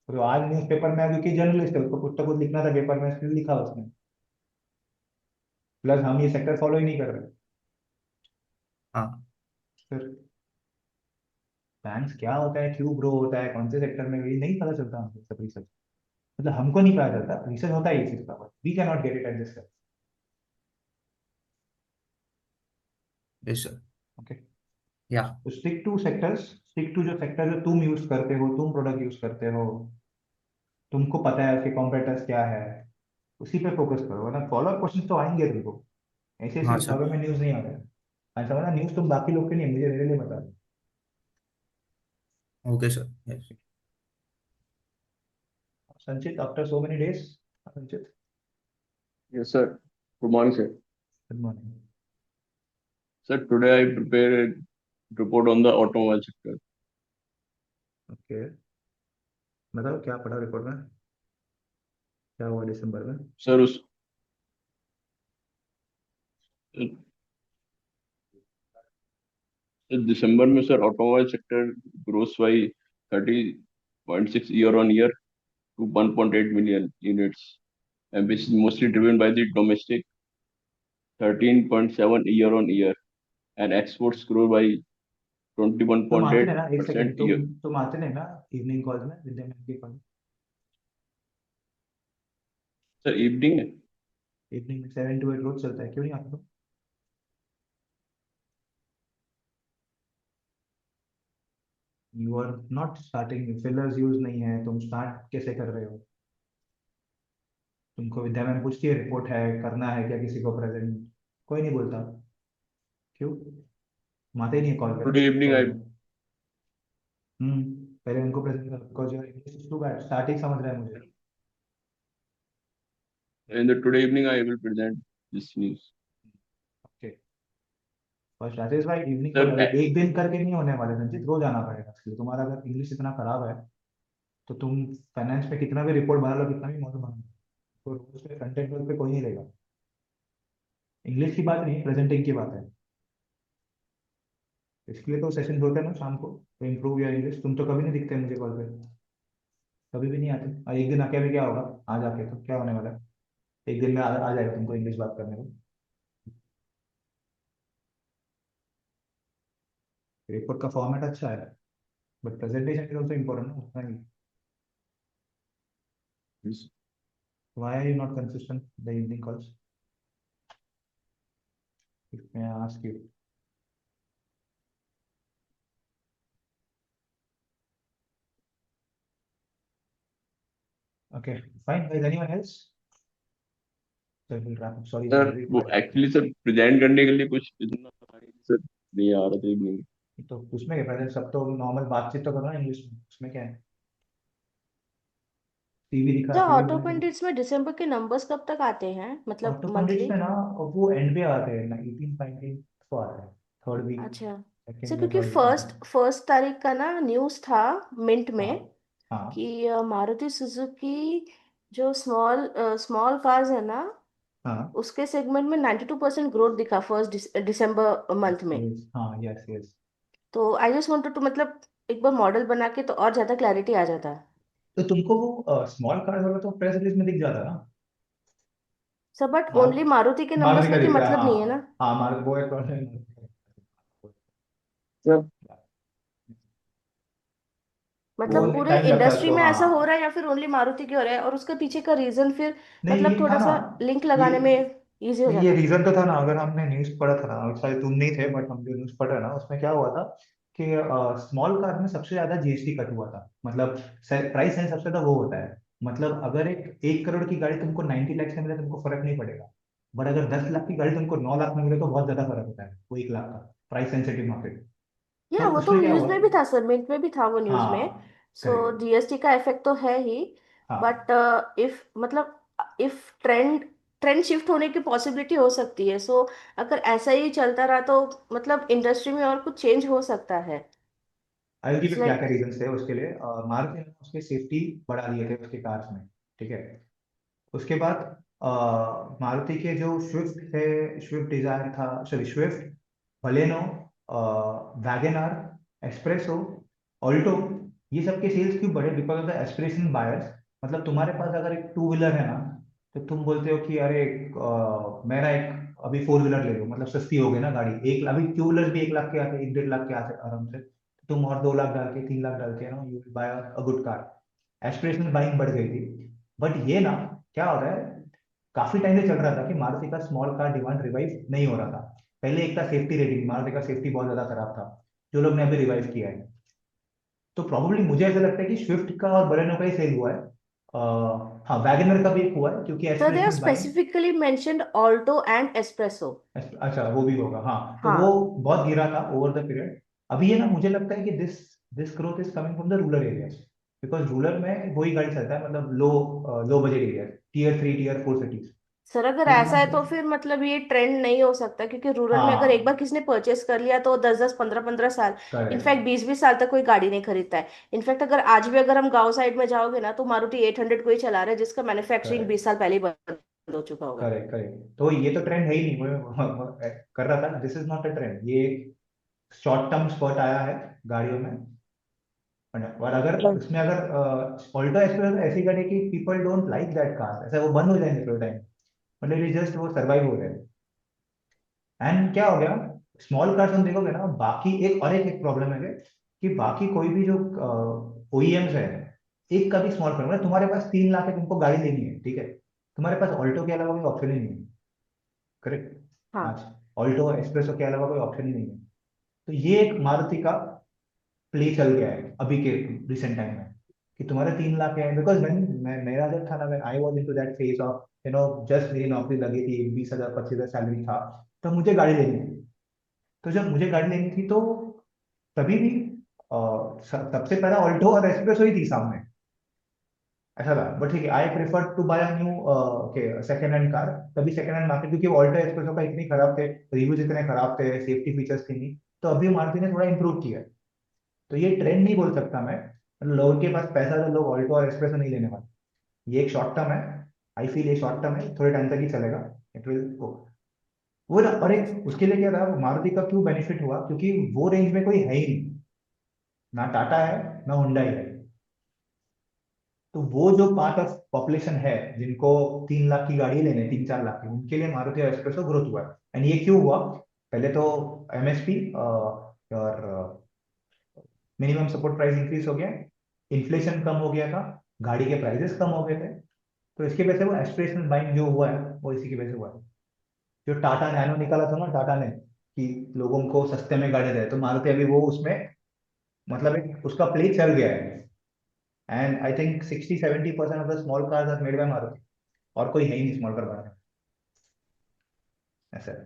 [SPEAKER 1] तो आज न्यूज़पेपर में, क्योंकि जर्नलिस्ट है, उसको कुछ तो कुछ लिखना था पेपर में, इसलिए लिखा उसने। प्लस हम ये सेक्टर फॉलो ही नहीं कर रहे।
[SPEAKER 4] हाँ।
[SPEAKER 1] फिर बैंक्स क्या होता है, क्यों ग्रो होता है, कौन से सेक्टर में, ये नहीं पता चलता हमको सब रिसर्च। मतलब हमको नहीं पता चलता, रिसर्च होता है ये चीज का, but we can not get it at this.
[SPEAKER 4] Yes sir.
[SPEAKER 1] Okay,
[SPEAKER 4] yeah.
[SPEAKER 1] तो stick to sectors, stick to जो सेक्टर जो तुम यूज करते हो, तुम प्रोडक्ट यूज करते हो, तुमको पता है उसके कॉम्पिटिटर्स क्या है, उसी पे फोकस करो, वरना फॉलो अप क्वेश्चन तो आएंगे तुमको। ऐसे
[SPEAKER 4] हाँ
[SPEAKER 1] सिर्फ
[SPEAKER 4] सर।
[SPEAKER 1] हवा में न्यूज नहीं आ रहा है, ऐसा ना न्यूज तुम बाकी लोग के नहीं, मुझे मेरे लिए बता दो।
[SPEAKER 4] Okay sir. यस।
[SPEAKER 1] संचित, आफ्टर सो मेनी डेज, संचित,
[SPEAKER 3] Yes, sir. Good morning, sir.
[SPEAKER 1] Good morning.
[SPEAKER 3] Sir, today I prepared a report on the automobile sector.
[SPEAKER 1] Okay, बताओ क्या पढ़ा रिपोर्ट में, क्या हुआ दिसंबर में?
[SPEAKER 3] सर उस दिसंबर में sir automobile sector grows by 30.6 year on year to 1.8 million units, and which is mostly driven by the domestic 13.7 year on year, and exports grow by
[SPEAKER 1] तुम आते हैं ना, एक
[SPEAKER 3] 21.8%
[SPEAKER 1] सेकंड,
[SPEAKER 3] year.
[SPEAKER 1] तुम आते हैं ना इवनिंग कॉल में, विद्या मैम के कॉल?
[SPEAKER 3] सर इवनिंग है।
[SPEAKER 1] इवनिंग में 7 to 8 रोज चलता है, क्यों नहीं आते तुम? You are not starting, fillers use नहीं है, तुम स्टार्ट कैसे कर रहे हो? तुमको विद्या मैम पूछती है रिपोर्ट है, करना है क्या किसी को प्रेजेंट? कोई नहीं बोलता, क्यों? तुम आते ही नहीं कॉल पे ना,
[SPEAKER 3] टुडे इवनिंग
[SPEAKER 1] कॉल
[SPEAKER 3] आई
[SPEAKER 1] में। पहले उनको प्रेजेंट कर, because your English is too bad, starting समझ रहा है मुझे।
[SPEAKER 3] In the today evening I will present this news.
[SPEAKER 1] Okay, first that is why evening call
[SPEAKER 3] sir
[SPEAKER 1] एक दिन करके नहीं होने वाले संजीत, रोज आना पड़ेगा इसके लिए। तुम्हारा अगर इंग्लिश इतना खराब है, तो तुम फाइनेंस में कितना भी रिपोर्ट बना लो, कितना भी मॉडल बना लो, तो रोज पे कंटेंट पे कोई नहीं लेगा। इंग्लिश की बात नहीं, प्रेजेंटिंग की बात है। इसके लिए तो सेशन होते हैं ना शाम को, तो इम्प्रूव योर इंग्लिश। तुम तो कभी नहीं दिखते मुझे कॉल पे, कभी भी नहीं आते, और एक दिन आके भी क्या होगा, आज आके तो क्या होने वाला है? एक दिन में आ जाएगा तुमको इंग्लिश बात करने को। रिपोर्ट का फॉर्मेट अच्छा है, but presentation is also important ना उतना ही। Why are you not consistent the evening calls, if may I ask you? Okay, fine. Is anyone else? So we'll wrap up. Sorry, it's
[SPEAKER 3] sir
[SPEAKER 1] already
[SPEAKER 3] वो
[SPEAKER 1] 12.
[SPEAKER 3] Actually sir present करने के लिए कुछ इतना sir नहीं आ रहा था इवनिंग।
[SPEAKER 1] तो उसमें क्या पहले, सब तो नॉर्मल बातचीत तो करो ना इंग्लिश में, उसमें क्या है? सीवी दिखा,
[SPEAKER 5] अच्छा,
[SPEAKER 1] सीवी
[SPEAKER 5] ऑटो
[SPEAKER 1] बना के।
[SPEAKER 5] पंडित्स में दिसंबर के नंबर्स कब तक आते हैं, मतलब
[SPEAKER 1] ऑटो पंडिट्स
[SPEAKER 5] मंथली?
[SPEAKER 1] में ना, वो एंड पे आते हैं ना, 18-19 को आते हैं, थर्ड वीक,
[SPEAKER 5] अच्छा सर,
[SPEAKER 1] सेकंड या
[SPEAKER 5] क्योंकि
[SPEAKER 1] थर्ड वीक में।
[SPEAKER 5] फर्स्ट तारीख का ना न्यूज़ था मिंट
[SPEAKER 1] हाँ
[SPEAKER 5] में
[SPEAKER 1] हाँ
[SPEAKER 5] कि मारुति सुजुकी जो स्मॉल स्मॉल कार्स है ना,
[SPEAKER 1] हाँ,
[SPEAKER 5] उसके सेगमेंट में 92% ग्रोथ दिखा फर्स्ट दिसंबर मंथ में।
[SPEAKER 1] यस हाँ, यस यस।
[SPEAKER 5] तो आई जस्ट वांटेड टू, मतलब एक बार मॉडल बना के तो और ज्यादा क्लैरिटी आ जाता है।
[SPEAKER 1] तो तुमको वो स्मॉल कार्ड वाला तो प्रेस रिलीज में दिख जाता ना।
[SPEAKER 5] सर बट
[SPEAKER 1] हाँ
[SPEAKER 5] ओनली मारुति के नंबर्स
[SPEAKER 1] मारुति का
[SPEAKER 5] लेके
[SPEAKER 1] दिख रहा है,
[SPEAKER 5] मतलब नहीं है
[SPEAKER 1] हाँ
[SPEAKER 5] ना।
[SPEAKER 1] हाँ मारुति वो एक प्रॉब्लम। वो
[SPEAKER 5] मतलब पूरे
[SPEAKER 1] टाइम लगता है
[SPEAKER 5] इंडस्ट्री
[SPEAKER 1] उसको,
[SPEAKER 5] में ऐसा हो
[SPEAKER 1] हाँ।
[SPEAKER 5] रहा है या फिर ओनली मारुति के हो रहा है, और उसके पीछे का रीजन फिर
[SPEAKER 1] नहीं
[SPEAKER 5] मतलब
[SPEAKER 1] ये था
[SPEAKER 5] थोड़ा
[SPEAKER 1] ना,
[SPEAKER 5] सा लिंक
[SPEAKER 1] ये
[SPEAKER 5] लगाने में इजी हो
[SPEAKER 1] नहीं ये
[SPEAKER 5] जाता।
[SPEAKER 1] रीजन तो था ना, अगर हमने न्यूज पढ़ा था ना, शायद तुम नहीं थे बट हम जो न्यूज पढ़ रहे हैं ना उसमें क्या हुआ था कि स्मॉल कार में सबसे ज्यादा जीएसटी कट हुआ था। मतलब प्राइस सेंस सबसे ज्यादा वो होता है। मतलब अगर एक करोड़ की गाड़ी तुमको 90 लाख से मिले तुमको फर्क नहीं पड़ेगा, बट अगर 10 लाख की गाड़ी तुमको 9 लाख में मिले तो बहुत ज्यादा फर्क होता है, वो 1 लाख का प्राइस सेंसिटिव मार्केट।
[SPEAKER 5] या
[SPEAKER 1] तो
[SPEAKER 5] वो तो
[SPEAKER 1] उसमें क्या
[SPEAKER 5] न्यूज
[SPEAKER 1] हुआ,
[SPEAKER 5] में भी था सर, मिंट में भी था वो न्यूज में।
[SPEAKER 1] हाँ
[SPEAKER 5] सो
[SPEAKER 1] करेक्ट,
[SPEAKER 5] जीएसटी का इफेक्ट तो है ही।
[SPEAKER 1] हाँ।
[SPEAKER 5] बट इफ मतलब इफ ट्रेंड ट्रेंड शिफ्ट होने की पॉसिबिलिटी हो सकती है। सो अगर ऐसा ही चलता रहा तो मतलब इंडस्ट्री में और कुछ चेंज हो सकता है।
[SPEAKER 1] आई विल गिव
[SPEAKER 5] इट्स
[SPEAKER 1] इट क्या क्या
[SPEAKER 5] लाइक
[SPEAKER 1] रीजन थे उसके लिए। मारुति ने उसके सेफ्टी बढ़ा दिए थे उसके कार्स में, ठीक है। उसके बाद मारुति के जो स्विफ्ट थे, स्विफ्ट डिजायर था, sorry Swift, Baleno, Wagon R, Spresso, Alto, ये सब के सेल्स क्यों बढ़े? Because of the aspiration buyers. मतलब तुम्हारे पास अगर एक टू व्हीलर है ना, तो तुम बोलते हो कि अरे मेरा एक अभी फोर व्हीलर ले लो, मतलब सस्ती हो गई ना गाड़ी। एक अभी टू व्हीलर भी 1 लाख के आते, 1 1.5 लाख के आते आराम से। तुम और 2 लाख डाल के, 3 लाख डाल के ना, you will buy a good car. Aspirational buying बढ़ गई थी। बट ये ना, क्या हो रहा है, काफी टाइम से चल रहा था कि मारुति का स्मॉल कार डिमांड रिवाइव नहीं हो रहा था। पहले एक था सेफ्टी रेटिंग, मारुति का सेफ्टी बहुत ज्यादा खराब था, जो लोग ने अभी रिवाइव किया है। तो प्रोबेबली मुझे ऐसा लगता है कि स्विफ्ट का और बलेनो का ही सेल हुआ है। हाँ वैगनर का भी एक हुआ है क्योंकि
[SPEAKER 5] sir they have
[SPEAKER 1] aspirational buying.
[SPEAKER 5] Specifically mentioned Alto and espresso.
[SPEAKER 1] अच्छा वो भी होगा, हाँ। तो वो
[SPEAKER 5] हाँ
[SPEAKER 1] बहुत गिरा था ओवर द पीरियड। अभी ये ना मुझे लगता है कि this growth is coming from the rural areas, because rural में वही गाड़ी चलता है, मतलब low budget area, tier 3 tier 4 सिटीज।
[SPEAKER 5] सर अगर
[SPEAKER 1] तो
[SPEAKER 5] ऐसा
[SPEAKER 1] मैं,
[SPEAKER 5] है तो फिर मतलब ये ट्रेंड नहीं हो सकता, क्योंकि रूरल में अगर एक बार
[SPEAKER 1] हाँ
[SPEAKER 5] किसी ने परचेस कर लिया तो 10 10 15 15 साल,
[SPEAKER 1] करेक्ट
[SPEAKER 5] इनफैक्ट 20 20 साल तक कोई गाड़ी नहीं खरीदता है। इनफैक्ट अगर आज भी अगर हम गांव साइड में जाओगे ना तो मारुति 800 को ही चला रहा है, जिसका मैन्युफैक्चरिंग
[SPEAKER 1] करेक्ट
[SPEAKER 5] 20 साल पहले ही बंद हो चुका होगा।
[SPEAKER 1] Correct correct. तो ये तो ट्रेंड है ही नहीं, वो कर रहा था, this is not a trend, ये शॉर्ट टर्म स्पॉट आया है गाड़ियों में। और अगर उसमें अगर ऑल्टो एक्सप्रेस ऐसी गाड़ी की people don't like that car, ऐसा वो बंद हो जाएंगे थोड़े टाइम, मतलब ये जस्ट वो सर्वाइव हो रहे हैं। एंड क्या हो गया, स्मॉल कार्स हम देखोगे ना, बाकी एक प्रॉब्लम है कि बाकी कोई भी जो ओईएम्स है, एक का भी स्मॉल कार, मतलब तुम्हारे पास 3 लाख है, तुमको गाड़ी लेनी है, ठीक है, तुम्हारे पास ऑल्टो के अलावा कोई ऑप्शन ही नहीं है, करेक्ट। आज
[SPEAKER 5] हाँ
[SPEAKER 1] ऑल्टो एक्सप्रेसो के अलावा कोई ऑप्शन ही नहीं है। तो ये एक मारुति का प्ले चल गया है अभी के रिसेंट टाइम में, कि तुम्हारे 3 लाख है। बिकॉज मैं मेरा जब था ना, मैं I was in to that phase of just मेरी नौकरी लगी थी, 20,000 25,000 सैलरी था, तो मुझे गाड़ी लेनी थी। तो जब मुझे गाड़ी लेनी थी तो तभी भी सबसे पहला ऑल्टो और एक्सप्रेस ही थी सामने, ऐसा था। बट ठीक है, I prefer to buy a new के सेकंड हैंड कार। तभी सेकंड हैंड मार्केट, क्योंकि ऑल्टो एक्सप्रेसो का इतने खराब थे, रिव्यूज इतने खराब थे, सेफ्टी फीचर्स थे नहीं। तो अभी मारुति ने थोड़ा इंप्रूव किया है। तो ये ट्रेंड नहीं बोल सकता मैं, मतलब लोगों के पास पैसा है तो लोग ऑल्टो और एक्सप्रेसो नहीं लेने वाले। ये एक शॉर्ट टर्म है, आई फील ये शॉर्ट टर्म है, थोड़े टाइम तक ही चलेगा, इट विल गो। वो ना, और
[SPEAKER 5] ओके
[SPEAKER 1] एक उसके लिए क्या था, मारुति का क्यों बेनिफिट हुआ, क्योंकि वो रेंज में कोई है ही नहीं, ना टाटा है ना हुंडई है। तो वो जो पार्ट ऑफ पॉपुलेशन है जिनको 3 लाख की गाड़ी लेने, 3 4 लाख की, उनके लिए मारुति और एक्सप्रेसो ग्रोथ हुआ है। एंड ये क्यों हुआ, पहले तो एमएसपी और मिनिमम सपोर्ट प्राइस इंक्रीज हो गया, इन्फ्लेशन कम हो गया था, गाड़ी के प्राइसेस कम हो गए थे। तो इसकी वजह से वो एस्पिरेशनल बाइंग जो हुआ है वो इसी की वजह से हुआ है। जो टाटा नैनो निकाला था ना टाटा ने, कि लोगों को सस्ते में गाड़ी दे, तो मारुति अभी वो उसमें, मतलब एक उसका प्ले चल गया है। And I think 60 70% of the small cars are made by Maruti, और कोई है ही नहीं स्मॉल कार बनाने में, ऐसा है।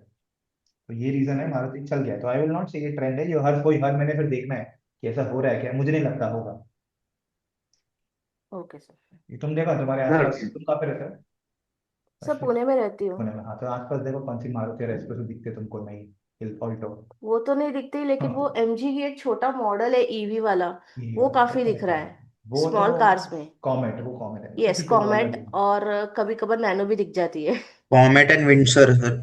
[SPEAKER 1] तो ये रीजन है, मारुति चल गया है। तो आई विल नॉट से ये ट्रेंड है जो हर महीने फिर देखना है कि ऐसा हो रहा है क्या, मुझे नहीं लगता होगा।
[SPEAKER 5] Okay sir.
[SPEAKER 1] ये तुम देखा तुम्हारे आसपास, तुम कहाँ पे रहते हो
[SPEAKER 5] सर
[SPEAKER 1] वैसे?
[SPEAKER 5] पुणे में रहती हूँ।
[SPEAKER 1] पुणे में, हाँ। तो आसपास देखो कौन सी मारुति और एक्सप्रेस दिखते तुमको, नहीं ऑल्टो।
[SPEAKER 5] वो तो नहीं दिखती, लेकिन वो
[SPEAKER 1] हाँ
[SPEAKER 5] एमजी की एक छोटा मॉडल है ईवी वाला,
[SPEAKER 1] ये
[SPEAKER 5] वो
[SPEAKER 1] वाला,
[SPEAKER 5] काफी दिख रहा है
[SPEAKER 1] वो तो
[SPEAKER 5] स्मॉल कार्स में।
[SPEAKER 1] कॉमेट, वो कॉमेट है,
[SPEAKER 5] यस
[SPEAKER 1] ठीक है, वो अलग
[SPEAKER 5] कॉमेट,
[SPEAKER 1] है।
[SPEAKER 5] और कभी कभार नैनो भी दिख जाती है।
[SPEAKER 4] Comet and Windsor sir.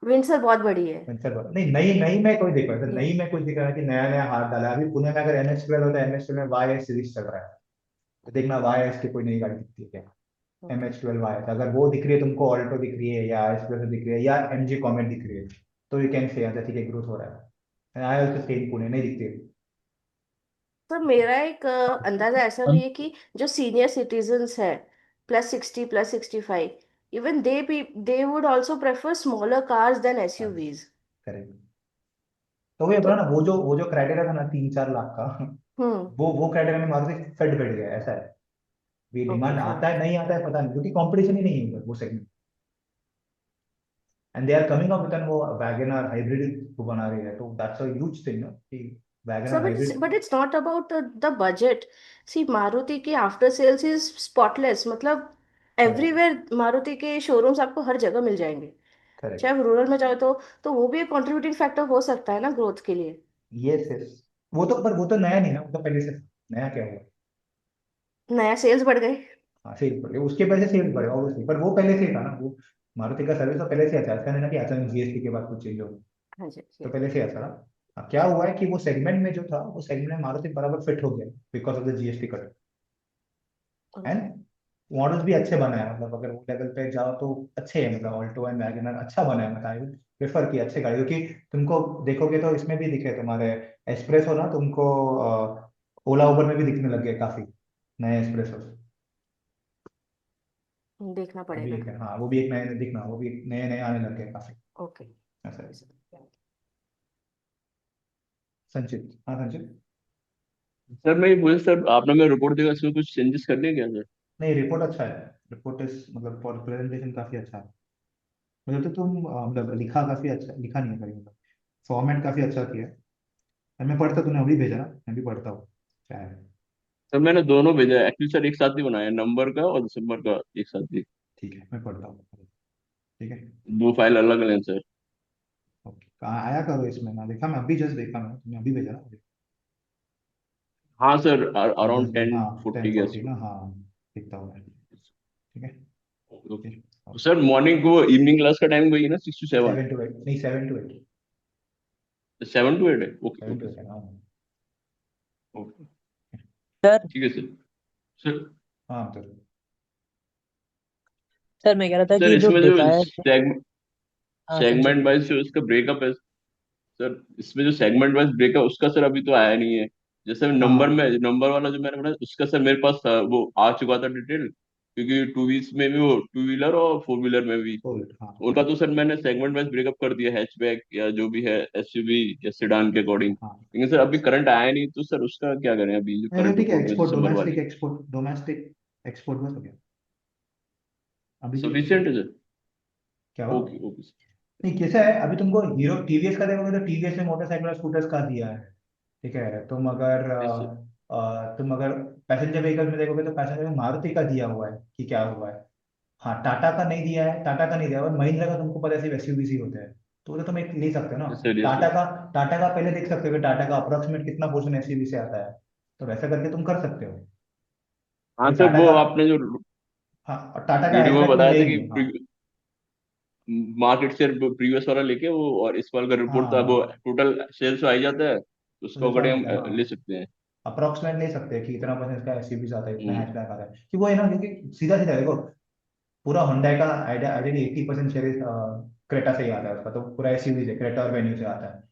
[SPEAKER 5] Windsor बहुत बड़ी है।
[SPEAKER 1] नहीं, नई नई में कोई देखो, ऐसा
[SPEAKER 5] यस
[SPEAKER 1] नई में कुछ दिख रहा है कि नया नया हाथ डाला है। अभी पुणे में अगर NH12 होता है, NH12 में वाई एस सीरीज चल रहा है, तो देखना वाई एस की कोई नई गाड़ी दिखती है क्या। MH12 आया था, अगर वो दिख रही है तुमको, ऑल्टो दिख रही है या एस्प्रेसो दिख रही है या MG कॉमेट दिख रही है, तो यू कैन से अच्छा ठीक है ग्रोथ हो रहा है। I also stay in Pune, नहीं दिखती है।
[SPEAKER 5] तो मेरा एक अंदाजा ऐसा भी है कि जो सीनियर सिटीजन्स है, +60 +65, even they would also prefer smaller cars than SUVs।
[SPEAKER 1] Correct. तो वही
[SPEAKER 5] तो
[SPEAKER 1] अपना ना, वो जो क्राइटेरिया था ना 3-4 लाख का,
[SPEAKER 5] हम्म
[SPEAKER 1] वो क्राइटेरिया में मारुति फिट बैठ गया है, ऐसा है। ये
[SPEAKER 5] ओके
[SPEAKER 1] डिमांड
[SPEAKER 5] फाइन।
[SPEAKER 1] आता है नहीं आता है पता नहीं, क्योंकि कंपटीशन ही नहीं है उधर वो segment. And they are coming up with वो वैगन आर हाइब्रिड को बना रही है, तो दैट्स अ ह्यूज थिंग ना कि Wagon
[SPEAKER 5] So,
[SPEAKER 1] R hybrid.
[SPEAKER 5] but it's not about the budget. See, Maruti की आफ्टर सेल्स इज स्पॉटलेस, मतलब
[SPEAKER 1] करेक्ट
[SPEAKER 5] एवरीवेयर मारुति के शोरूम्स आपको हर जगह मिल जाएंगे। चाहे
[SPEAKER 1] करेक्ट।
[SPEAKER 5] आप रूरल में जाओ तो वो भी एक कंट्रीब्यूटिंग फैक्टर हो सकता है ना ग्रोथ के लिए।
[SPEAKER 1] Yes yes. वो तो नया नहीं ना, वो तो पहले से नया क्या हुआ।
[SPEAKER 5] नया सेल्स बढ़ गए।
[SPEAKER 1] हाँ सेल्स बढ़े, उसके पहले सेल्स बढ़े ऑब्वियसली, पर वो पहले से ही था ना वो। मारुति का सर्विस तो पहले से अच्छा है, ऐसा नहीं ना कि अचानक GST के बाद कुछ चेंज हो,
[SPEAKER 5] हाँ जी
[SPEAKER 1] तो
[SPEAKER 5] जी।
[SPEAKER 1] पहले से अच्छा था। अब क्या हुआ है कि वो सेगमेंट में जो था, वो सेगमेंट में मारुति बराबर फिट हो गया because of the GST cut. And
[SPEAKER 5] okay.
[SPEAKER 1] Models भी अच्छे बनाए हैं, मतलब अगर वो लेवल पे जाओ तो अच्छे हैं, मतलब ऑल्टो एंड वैगनर अच्छा बना है, मतलब आई वुड प्रेफर की अच्छे गाड़ी, क्योंकि तुमको देखोगे तो इसमें भी दिखे तुम्हारे एस्प्रेसो ना तुमको ओला उबर में भी दिखने लग गए काफी नए एस्प्रेसो।
[SPEAKER 5] देखना
[SPEAKER 1] अभी
[SPEAKER 5] पड़ेगा।
[SPEAKER 1] एक है, हाँ वो भी एक नए दिखना, वो भी नए नए आने लग गए काफी।
[SPEAKER 5] ओके।
[SPEAKER 1] ऐसा है। संचित, हाँ संचित।
[SPEAKER 11] सर मैं ये पूछा सर, आपने मेरा रिपोर्ट देखा, इसमें कुछ चेंजेस करने हैं क्या सर?
[SPEAKER 1] नहीं रिपोर्ट अच्छा है, रिपोर्ट इस मतलब प्रेजेंटेशन काफी अच्छा है। मुझे तो तुम मतलब लिखा काफी अच्छा, लिखा नहीं है कहीं, मतलब फॉर्मेट काफी अच्छा किया है। और मैं पढ़ता, तूने अभी भेजा ना, मैं भी पढ़ता हूँ क्या है।
[SPEAKER 11] सर मैंने दोनों भेजा है एक्चुअली सर, एक साथ ही बनाया, नवंबर का और दिसंबर का एक साथ ही।
[SPEAKER 1] ठीक है मैं पढ़ता हूँ। ठीक है।
[SPEAKER 11] दो फाइल अलग अलग हैं सर।
[SPEAKER 1] ओके, कहाँ आया करो इसमें ना, देखा मैं अभी जस्ट देखा, मैं तुमने अभी भेजा ना मुझे।
[SPEAKER 11] हाँ सर,
[SPEAKER 1] मैं
[SPEAKER 11] अराउंड
[SPEAKER 1] जस्ट देख,
[SPEAKER 11] टेन
[SPEAKER 1] हाँ
[SPEAKER 11] फोर्टी
[SPEAKER 1] टेन
[SPEAKER 11] के
[SPEAKER 1] फोर्टी ना,
[SPEAKER 11] आसपास।
[SPEAKER 1] हाँ देखता हूँ मैं। ठीक है।
[SPEAKER 11] ओके।
[SPEAKER 1] ओके।
[SPEAKER 11] सर मॉर्निंग को इवनिंग क्लास का टाइम वही है ना, 6 to 7?
[SPEAKER 1] 7 to 8 नहीं, 7 to 8।
[SPEAKER 11] 7 to 8 है, okay
[SPEAKER 1] seven to
[SPEAKER 11] okay
[SPEAKER 1] eight
[SPEAKER 11] sir.
[SPEAKER 1] है हाँ।
[SPEAKER 11] ओके।
[SPEAKER 10] सर
[SPEAKER 11] ठीक है सर। सर
[SPEAKER 1] हाँ तो
[SPEAKER 10] सर मैं कह रहा था
[SPEAKER 11] सर
[SPEAKER 10] कि जो
[SPEAKER 11] इसमें जो
[SPEAKER 10] डिजायर। हाँ संचित।
[SPEAKER 11] सेगमेंट वाइज जो इसका ब्रेकअप है सर, इसमें जो सेगमेंट वाइज ब्रेकअप उसका सर अभी तो आया नहीं है। जैसे नंबर
[SPEAKER 1] हाँ
[SPEAKER 11] में, नंबर वाला जो मैंने बनाया उसका सर मेरे पास वो आ चुका था डिटेल, क्योंकि टू वील्स में भी, वो टू व्हीलर और फोर व्हीलर में भी
[SPEAKER 1] हाँ
[SPEAKER 11] उनका तो सर मैंने सेगमेंट वाइज ब्रेकअप कर दिया, हैचबैक या जो भी है, SUV या सेडान के अकॉर्डिंग।
[SPEAKER 1] हाँ।
[SPEAKER 11] लेकिन सर अभी करंट आया नहीं, तो सर उसका क्या करें अभी जो
[SPEAKER 1] नहीं
[SPEAKER 11] करंट
[SPEAKER 1] ठीक है,
[SPEAKER 11] रिपोर्ट में
[SPEAKER 1] एक्सपोर्ट
[SPEAKER 11] दिसंबर
[SPEAKER 1] डोमेस्टिक,
[SPEAKER 11] वाली?
[SPEAKER 1] एक्सपोर्ट बस हो गया अभी के लिए तो।
[SPEAKER 11] सफिशियंट है सर?
[SPEAKER 1] क्या हुआ।
[SPEAKER 11] Okay okay sir.
[SPEAKER 1] नहीं कैसा है, अभी तुमको हीरो TVS का देखोगे तो TVS ने मोटरसाइकिल और स्कूटर्स का दिया है। ठीक है,
[SPEAKER 11] यस सर।
[SPEAKER 1] तुम अगर पैसेंजर व्हीकल में देखोगे तो पैसेंजर में मारुति का दिया हुआ है कि क्या हुआ है। हाँ टाटा का नहीं दिया है, टाटा का नहीं दिया, और महिंद्रा का तुमको पता है सिर्फ SUV होते हैं, तो वो तो तुम एक ले सकते हो ना।
[SPEAKER 11] Yes sir. Yes
[SPEAKER 1] Tata
[SPEAKER 11] sir.
[SPEAKER 1] का टाटा का पहले देख सकते हो कि टाटा का अप्रोक्सीमेट कितना पोर्शन SUV से आता है, तो वैसा करके तुम कर सकते हो।
[SPEAKER 11] हाँ
[SPEAKER 1] अभी
[SPEAKER 11] सर,
[SPEAKER 1] टाटा
[SPEAKER 11] वो
[SPEAKER 1] का,
[SPEAKER 11] आपने जो
[SPEAKER 1] हाँ और टाटा का
[SPEAKER 11] वीडियो में
[SPEAKER 1] हैचबैक में
[SPEAKER 11] बताया
[SPEAKER 1] है
[SPEAKER 11] था
[SPEAKER 1] ही नहीं, हाँ।
[SPEAKER 11] कि मार्केट शेयर प्रीवियस वाला लेके वो, और इस वाला का रिपोर्ट था वो,
[SPEAKER 1] हाँ
[SPEAKER 11] टोटल सेल्स आ जाता है, तो
[SPEAKER 1] तो
[SPEAKER 11] उसको
[SPEAKER 1] जैसा
[SPEAKER 11] अकॉर्डिंग
[SPEAKER 1] मिलता है
[SPEAKER 11] हम ले
[SPEAKER 1] हाँ,
[SPEAKER 11] सकते हैं।
[SPEAKER 1] अप्रोक्सीमेट ले सकते हैं कि इतना परसेंट इसका SUV आता है, इतना
[SPEAKER 11] हम्म।
[SPEAKER 1] हैचबैक आता है, कि वो है ना, क्योंकि सीधा सीधा देखो, पूरा Hyundai का आइडिया आइडिया 80% शेयर क्रेटा से ही आता है उसका, तो पूरा SUV से, क्रेटा और वेन्यू से आता है।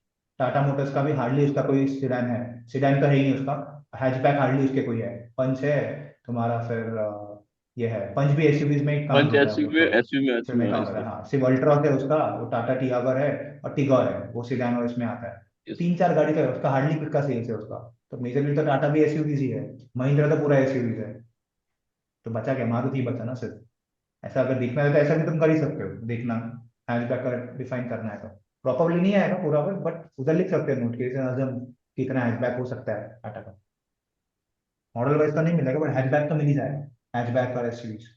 [SPEAKER 1] टाटा मोटर्स का भी हार्डली उसका कोई सिडान है, सिडान तो है ही नहीं उसका, हैचबैक हार्डली उसके कोई है, पंच है तुम्हारा, फिर ये है, पंच भी SUVs में ही काउंट
[SPEAKER 11] पंच
[SPEAKER 1] होता है वो
[SPEAKER 11] एसयूवी
[SPEAKER 1] तो,
[SPEAKER 11] एसयूवी में
[SPEAKER 1] उसमें
[SPEAKER 11] एसयूवी
[SPEAKER 1] काउंट
[SPEAKER 11] यस
[SPEAKER 1] होता है,
[SPEAKER 11] सर।
[SPEAKER 1] हाँ सिर्फ अल्ट्रॉस है उसका, वो टाटा टियागो है, और टिगोर है वो सिडान और इसमें आता है। तो
[SPEAKER 11] यस
[SPEAKER 1] 3-4 गाड़ी तो है उसका, हार्डली किसका सेल्स है उसका। तो मेजरली तो टाटा भी SUVs ही है, महिंद्रा तो पूरा SUVs है, तो बचा क्या, मारुति ही बचा ना सिर्फ। ऐसा अगर देखना है तो ऐसा भी तुम कर ही सकते हो, देखना हैचबैक का डिफाइन करना है तो प्रॉपरली नहीं आएगा पूरा, बट उधर लिख सकते हो नोट के आजम कितना हैचबैक हो सकता है टाटा का। मॉडल वाइज तो नहीं मिलेगा, बट हैचबैक तो मिल ही जाएगा, हैचबैक और SUVs।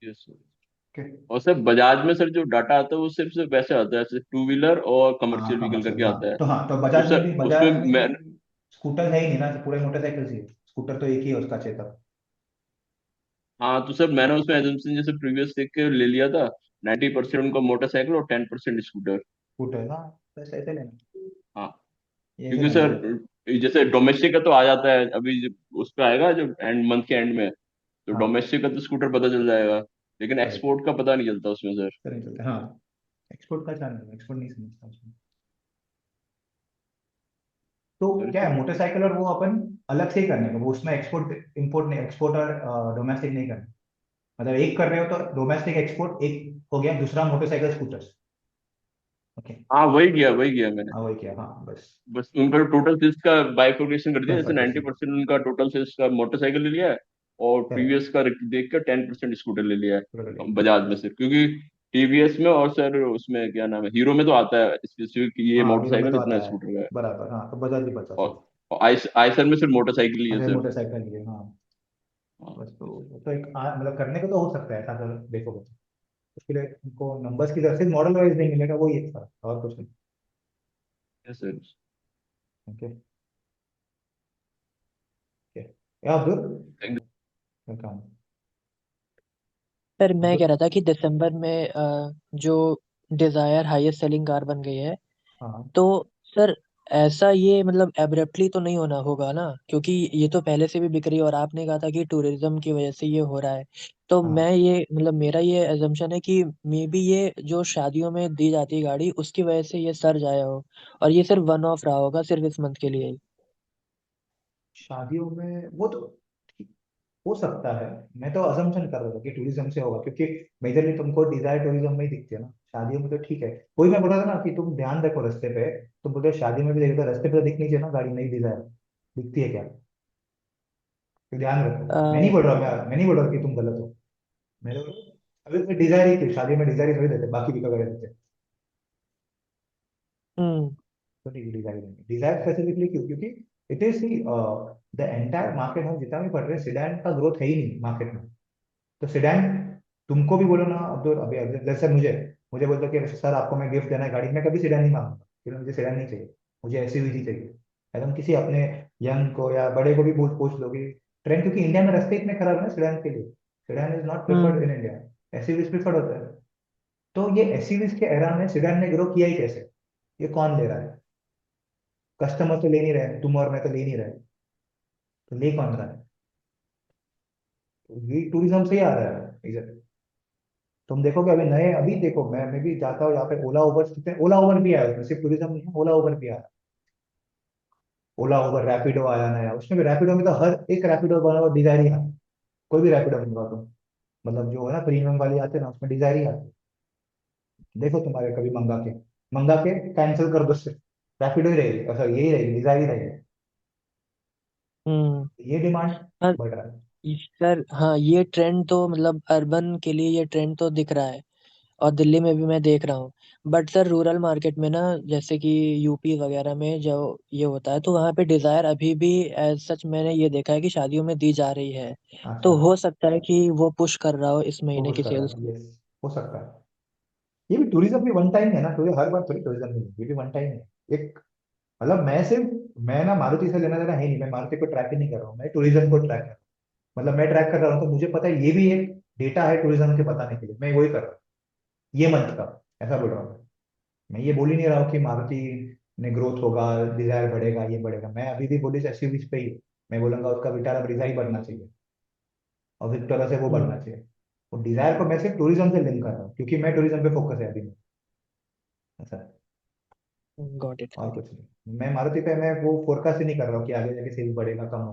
[SPEAKER 11] Yes sir.
[SPEAKER 1] ओके।
[SPEAKER 11] और सर बजाज में सर जो डाटा आता है वो सिर्फ सिर्फ वैसे आता है, जैसे टू व्हीलर और
[SPEAKER 1] हाँ
[SPEAKER 11] कमर्शियल व्हीकल
[SPEAKER 1] कमर्शियल,
[SPEAKER 11] करके आता
[SPEAKER 1] हाँ
[SPEAKER 11] है।
[SPEAKER 1] तो हाँ, तो
[SPEAKER 11] तो
[SPEAKER 1] बजाज में भी,
[SPEAKER 11] सर उसमें मैं,
[SPEAKER 1] स्कूटर है ही नहीं ना, तो पूरे मोटरसाइकिल ही है, स्कूटर तो एक ही है उसका, चेतक।
[SPEAKER 11] हाँ तो सर मैंने उसमें एजम्पशन जैसे प्रीवियस देख के ले लिया था, 90% उनका मोटरसाइकिल और 10% स्कूटर।
[SPEAKER 1] स्कूटर हाँ, बस ऐसे लेना,
[SPEAKER 11] हाँ,
[SPEAKER 1] ये ऐसे
[SPEAKER 11] क्योंकि
[SPEAKER 1] लेना।
[SPEAKER 11] सर जैसे डोमेस्टिक का तो आ जाता है अभी, उस पे आएगा जो एंड मंथ के एंड में, तो
[SPEAKER 1] हाँ
[SPEAKER 11] डोमेस्टिक का तो स्कूटर पता चल जाएगा, लेकिन
[SPEAKER 1] राइट,
[SPEAKER 11] एक्सपोर्ट का पता नहीं चलता उसमें सर।
[SPEAKER 1] सर नहीं चलते हाँ। एक्सपोर्ट का चैनल, एक्सपोर्ट नहीं समझता उसमें। तो
[SPEAKER 11] सर
[SPEAKER 1] क्या है,
[SPEAKER 11] इसमें
[SPEAKER 1] मोटरसाइकिल और वो अपन अलग से ही करने का, वो उसमें एक्सपोर्ट इंपोर्ट नहीं, एक्सपोर्ट और डोमेस्टिक नहीं करना। मतलब एक कर रहे हो तो डोमेस्टिक एक्सपोर्ट एक हो गया, दूसरा मोटरसाइकिल स्कूटर्स। ओके
[SPEAKER 11] हाँ वही किया मैंने।
[SPEAKER 1] हाँ वही किया हाँ बस।
[SPEAKER 11] बस उनका टोटल सेल्स का बाइफर्केशन कर दिया, जैसे
[SPEAKER 1] बाइफरकेशन
[SPEAKER 11] 90% उनका टोटल सेल्स का मोटरसाइकिल ले लिया है, और
[SPEAKER 1] करेक्ट,
[SPEAKER 11] प्रीवियस का देख कर 10% स्कूटर ले लिया
[SPEAKER 1] पूरा ले
[SPEAKER 11] है
[SPEAKER 1] लिया
[SPEAKER 11] बजाज में
[SPEAKER 1] बस।
[SPEAKER 11] से, क्योंकि टीवीएस में और सर उसमें क्या नाम है, हीरो में तो आता है स्पेसिफिक ये
[SPEAKER 1] हाँ हीरो में तो
[SPEAKER 11] मोटरसाइकिल इतना
[SPEAKER 1] आता है,
[SPEAKER 11] स्कूटर का है।
[SPEAKER 1] बराबर हाँ, तो बजाज ही बचा सिर्फ।
[SPEAKER 11] और आइसर में सिर्फ मोटरसाइकिल ही है
[SPEAKER 1] अच्छा
[SPEAKER 11] सर।
[SPEAKER 1] मोटरसाइकिल ही है हाँ।
[SPEAKER 11] हाँ,
[SPEAKER 1] बस तो एक मतलब करने को तो हो सकता है ऐसा, अगर देखोगे तो। उसके लिए उनको नंबर्स की तरफ से मॉडल वाइज नहीं मिलेगा, वो एक था और कुछ नहीं।
[SPEAKER 11] yes, sir.
[SPEAKER 1] ओके ओके, या Abdul
[SPEAKER 11] Thank you.
[SPEAKER 1] Welcome.
[SPEAKER 10] Sir मैं
[SPEAKER 1] अब्दुल
[SPEAKER 10] कह रहा था कि दिसंबर में जो डिजायर हाईएस्ट सेलिंग कार बन गई है,
[SPEAKER 1] हाँ
[SPEAKER 10] तो सर ऐसा ये मतलब एब्रप्टली तो नहीं होना होगा ना, क्योंकि ये तो पहले से भी बिक रही है और आपने कहा था कि टूरिज्म की वजह से ये हो रहा है। तो
[SPEAKER 1] हाँ,
[SPEAKER 10] मैं ये मतलब मेरा ये एजम्पशन है कि मे बी ये जो शादियों में दी जाती है गाड़ी उसकी वजह से ये सर्ज आया हो, और ये सिर्फ वन ऑफ रहा होगा सिर्फ इस मंथ के लिए ही।
[SPEAKER 1] शादियों में वो तो ठीक हो सकता है। मैं तो अजम्पशन कर रहा था कि टूरिज्म से होगा, क्योंकि मेजरली तुमको डिजायर टूरिज्म में ही दिखती है ना। शादियों में तो ठीक है, वही मैं बोल रहा था ना कि तुम ध्यान रखो रास्ते पे। तुम बोलते हो शादी में भी देखो, रास्ते पे तो दिखनी चाहिए ना गाड़ी, नई डिजायर दिखती है क्या, तो ध्यान रखो। मैं नहीं
[SPEAKER 10] आ,
[SPEAKER 1] बोल रहा, मैं नहीं बोल रहा कि तुम गलत हो। मेरे अभी डिजायर ही थी, शादी में डिजायर ही थोड़ी देते, बाकी भी कवर देते।
[SPEAKER 10] हम्म
[SPEAKER 1] तो नहीं, डिजायर नहीं, डिजायर स्पेसिफिकली क्यों, क्योंकि it is the entire market, हम जितना भी पढ़ रहे हैं सेडान का ग्रोथ है ही नहीं मार्केट में। तो सेडान तुमको भी बोलो ना अब्दुल, अभी अभी जैसे मुझे बोलते कि सर आपको मैं गिफ्ट देना है गाड़ी, मैं कभी सेडान नहीं मांगूंगा, क्योंकि मुझे सेडान नहीं चाहिए, मुझे एसयूवी ही चाहिए। अगर तुम किसी अपने यंग को या बड़े को भी पूछ पूछ लोगे ट्रेंड, क्योंकि इंडिया में रास्ते इतने खराब है ना सेडान के लिए, sedan is not preferred
[SPEAKER 10] hmm
[SPEAKER 1] in India, SUV preferred होता है। तो ये एसयूवी के एरा में सेडान ने ग्रो किया ही कैसे, ये कौन ले रहा है? कस्टमर तो ले नहीं रहे, तुम और मैं तो ले नहीं रहे, तो ले कौन रहा है? तो ये टूरिज्म से ही आ रहा है इधर। तुम देखोगे अभी नए, अभी देखो मैं भी जाता हूँ यहाँ पे, ओला उबर कितने, ओला उबर भी आया उसमें, सिर्फ टूरिज्म नहीं है, ओला उबर भी आया। ओला उबर रैपिडो आया नया, उसमें भी रैपिडो में तो हर एक रैपिडो बना हुआ डिजायर ही आता है। कोई भी रैपिडो बनवा तुम, मतलब जो है ना प्रीमियम वाली आते हैं ना, उसमें डिजायर ही आती है। देखो तुम्हारे कभी मंगा के कैंसिल कर दो, सिर्फ रैपिडो ही रहेगी, ऐसा यही रहेगी, डिजायर ही रहेगी।
[SPEAKER 10] हम्म
[SPEAKER 1] ये डिमांड
[SPEAKER 10] हाँ
[SPEAKER 1] बढ़ रहा है।
[SPEAKER 10] सर, हाँ ये ट्रेंड तो मतलब अर्बन के लिए ये ट्रेंड तो दिख रहा है, और दिल्ली में भी मैं देख रहा हूँ। बट सर रूरल मार्केट में ना, जैसे कि यूपी वगैरह में जो ये होता है, तो वहाँ पे डिजायर अभी भी एज सच मैंने ये देखा है कि शादियों में दी जा रही है।
[SPEAKER 1] अच्छा,
[SPEAKER 10] तो हो सकता है कि वो पुश कर रहा हो इस
[SPEAKER 1] वो
[SPEAKER 10] महीने
[SPEAKER 1] कुछ
[SPEAKER 10] की
[SPEAKER 1] कर रहा
[SPEAKER 10] सेल्स
[SPEAKER 1] है,
[SPEAKER 10] को।
[SPEAKER 1] यस हो सकता है। ये भी टूरिज्म भी वन टाइम है ना, टूरिज्म हर बार थोड़ी टूरिज्म नहीं है, ये भी वन टाइम है एक। मतलब मैं ना मारुति से लेना देना है नहीं, मैं मारुति को ट्रैक ही नहीं कर रहा हूँ, मैं टूरिज्म को ट्रैक कर रहा हूँ। मतलब मैं ट्रैक कर रहा हूँ तो मुझे पता है ये भी एक डेटा है टूरिज्म के बताने के लिए, मैं वही कर रहा हूँ ये मंथ का, ऐसा बोल रहा हूँ। मैं ये बोल ही नहीं रहा हूँ कि मारुति में ग्रोथ होगा, डिजायर बढ़ेगा, ये बढ़ेगा। मैं अभी भी बोली एसयूवीज पे ही, मैं बोलूंगा उसका विटारा ब्रीजा ही बढ़ना चाहिए, और विक्टोरा से वो बढ़ना
[SPEAKER 10] हम्म
[SPEAKER 1] चाहिए। और डिजायर को मैं सिर्फ टूरिज्म से लिंक कर रहा हूँ, क्योंकि मैं टूरिज्म पे फोकस है अभी में, ऐसा है।
[SPEAKER 10] Got it.
[SPEAKER 1] और कुछ नहीं, मैं मारुति पे मैं वो फोरकास्ट ही नहीं कर रहा हूँ कि आगे जाके सेल्स बढ़ेगा कम हो,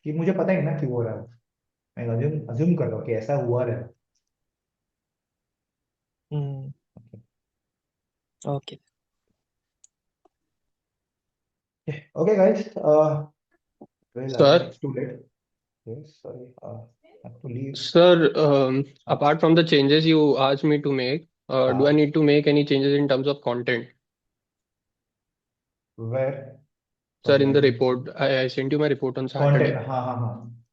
[SPEAKER 1] कि मुझे पता ही ना क्यों हो रहा है। मैं अज्यूम कर रहा हूँ कि ऐसा हुआ रहा
[SPEAKER 10] हम्म ओके
[SPEAKER 1] है। Okay guys, well I think
[SPEAKER 3] sir,
[SPEAKER 1] it's too late, yes sorry, I have to leave.
[SPEAKER 3] sir,
[SPEAKER 1] हाँ,
[SPEAKER 3] apart from the changes you asked me to make, do I
[SPEAKER 1] हाँ,
[SPEAKER 3] need to make any changes in terms of content?
[SPEAKER 1] Where,
[SPEAKER 3] Sir,
[SPEAKER 1] sorry
[SPEAKER 3] in
[SPEAKER 1] I
[SPEAKER 3] the
[SPEAKER 1] didn't,
[SPEAKER 3] report, I sent you my report on
[SPEAKER 1] content,
[SPEAKER 3] Saturday.
[SPEAKER 1] हाँ हाँ हाँ।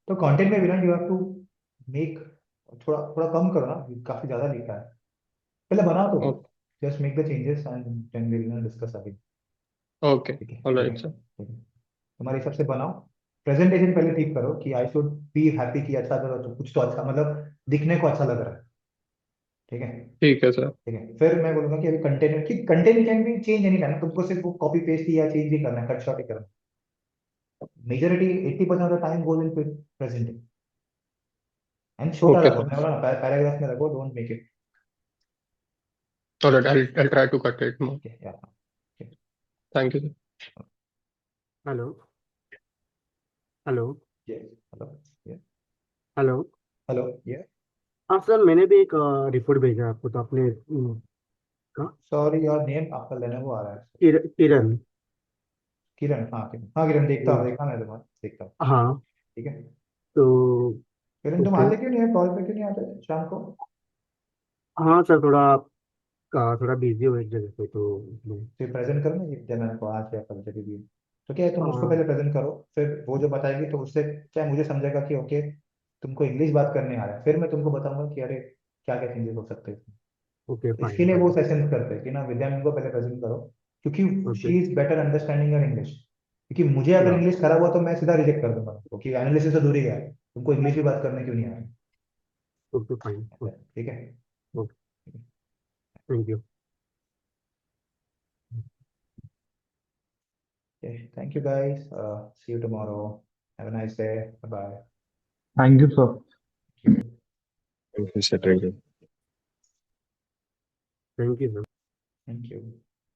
[SPEAKER 1] तो content में भी ना you have to make, थोड़ा थोड़ा कम करो ना, काफी ज्यादा लिखा है। पहले बनाओ तो,
[SPEAKER 3] Oh,
[SPEAKER 1] just make the changes and then we will discuss अभी।
[SPEAKER 3] okay.
[SPEAKER 1] ठीक है
[SPEAKER 3] All
[SPEAKER 1] ठीक है
[SPEAKER 3] right, sir.
[SPEAKER 1] ठीक है। तुम्हारे हिसाब से बनाओ, प्रेजेंटेशन पहले ठीक करो कि आई शुड बी हैप्पी कि अच्छा करो तो कुछ तो अच्छा, मतलब दिखने को अच्छा लग रहा है। ठीक है
[SPEAKER 3] ठीक है सर।
[SPEAKER 1] ठीक है, फिर मैं बोलूंगा कि अभी कंटेंट, कि कंटेंट कैन भी चेंज नहीं करना तुमको, सिर्फ वो कॉपी पेस्ट या चेंज ही करना है, कट शॉट ही करना है। Majority 80% of the time goes in presenting. And छोटा
[SPEAKER 3] Okay,
[SPEAKER 1] रखो, मैं बोला ना पैराग्राफ में रखो, don't make it.
[SPEAKER 3] all right, I'll try to cut it more.
[SPEAKER 1] Okay, yeah. Okay.
[SPEAKER 3] Thank you, sir.
[SPEAKER 12] Hello hello
[SPEAKER 1] Yes. Hello. Yeah.
[SPEAKER 12] Hello
[SPEAKER 1] Hello. Yeah.
[SPEAKER 12] हाँ sir, मैंने भी एक रिपोर्ट भेजा आपको, तो आपने कहा
[SPEAKER 1] Sorry, your name आपका लेने को आ रहा है.
[SPEAKER 12] किरण।
[SPEAKER 1] किरण, हाँ किरण, देखता हूँ,
[SPEAKER 12] हम्म,
[SPEAKER 1] देखा मैं तुम्हारा, देखता हूँ.
[SPEAKER 12] हाँ
[SPEAKER 1] ठीक है.
[SPEAKER 12] तो
[SPEAKER 1] किरण, तुम
[SPEAKER 12] ओके।
[SPEAKER 1] आते क्यों नहीं है, कॉल पे क्यों नहीं आते शाम को?
[SPEAKER 12] हाँ सर, थोड़ा बिजी हो एक जगह पे, तो इसलिए।
[SPEAKER 1] फिर प्रेजेंट करो ना, ये देना को आज या कल जब भी. तो क्या है, तुम उसको
[SPEAKER 12] हाँ
[SPEAKER 1] पहले प्रेजेंट करो, फिर वो जो बताएगी तो उससे क्या मुझे समझेगा कि ओके तुमको इंग्लिश बात करने आ रहा है, फिर मैं तुमको बताऊंगा कि अरे क्या क्या चेंजेस हो सकते हैं.
[SPEAKER 12] ओके,
[SPEAKER 1] तो इसके
[SPEAKER 12] फाइन
[SPEAKER 1] लिए वो
[SPEAKER 12] फाइन।
[SPEAKER 1] सेशंस करते हैं कि ना विद्या को पहले प्रेजेंट करो, क्योंकि
[SPEAKER 12] okay,
[SPEAKER 1] she is better understanding your English. क्योंकि मुझे अगर
[SPEAKER 12] या
[SPEAKER 1] इंग्लिश खराब हुआ तो मैं सीधा रिजेक्ट कर दूंगा, क्योंकि एनालिसिस से दूर ही गया, तुमको इंग्लिश भी बात करने क्यों नहीं आ
[SPEAKER 12] ओके, फाइन।
[SPEAKER 1] रहा. ठीक है.
[SPEAKER 12] Okay, thank you.
[SPEAKER 1] Okay, thank you guys. See you tomorrow. Have a nice day. Bye bye.
[SPEAKER 8] Thank you, sir.
[SPEAKER 1] Thank you.
[SPEAKER 3] Thank you, sir. Thank you.
[SPEAKER 12] Thank you sir.
[SPEAKER 1] Thank you.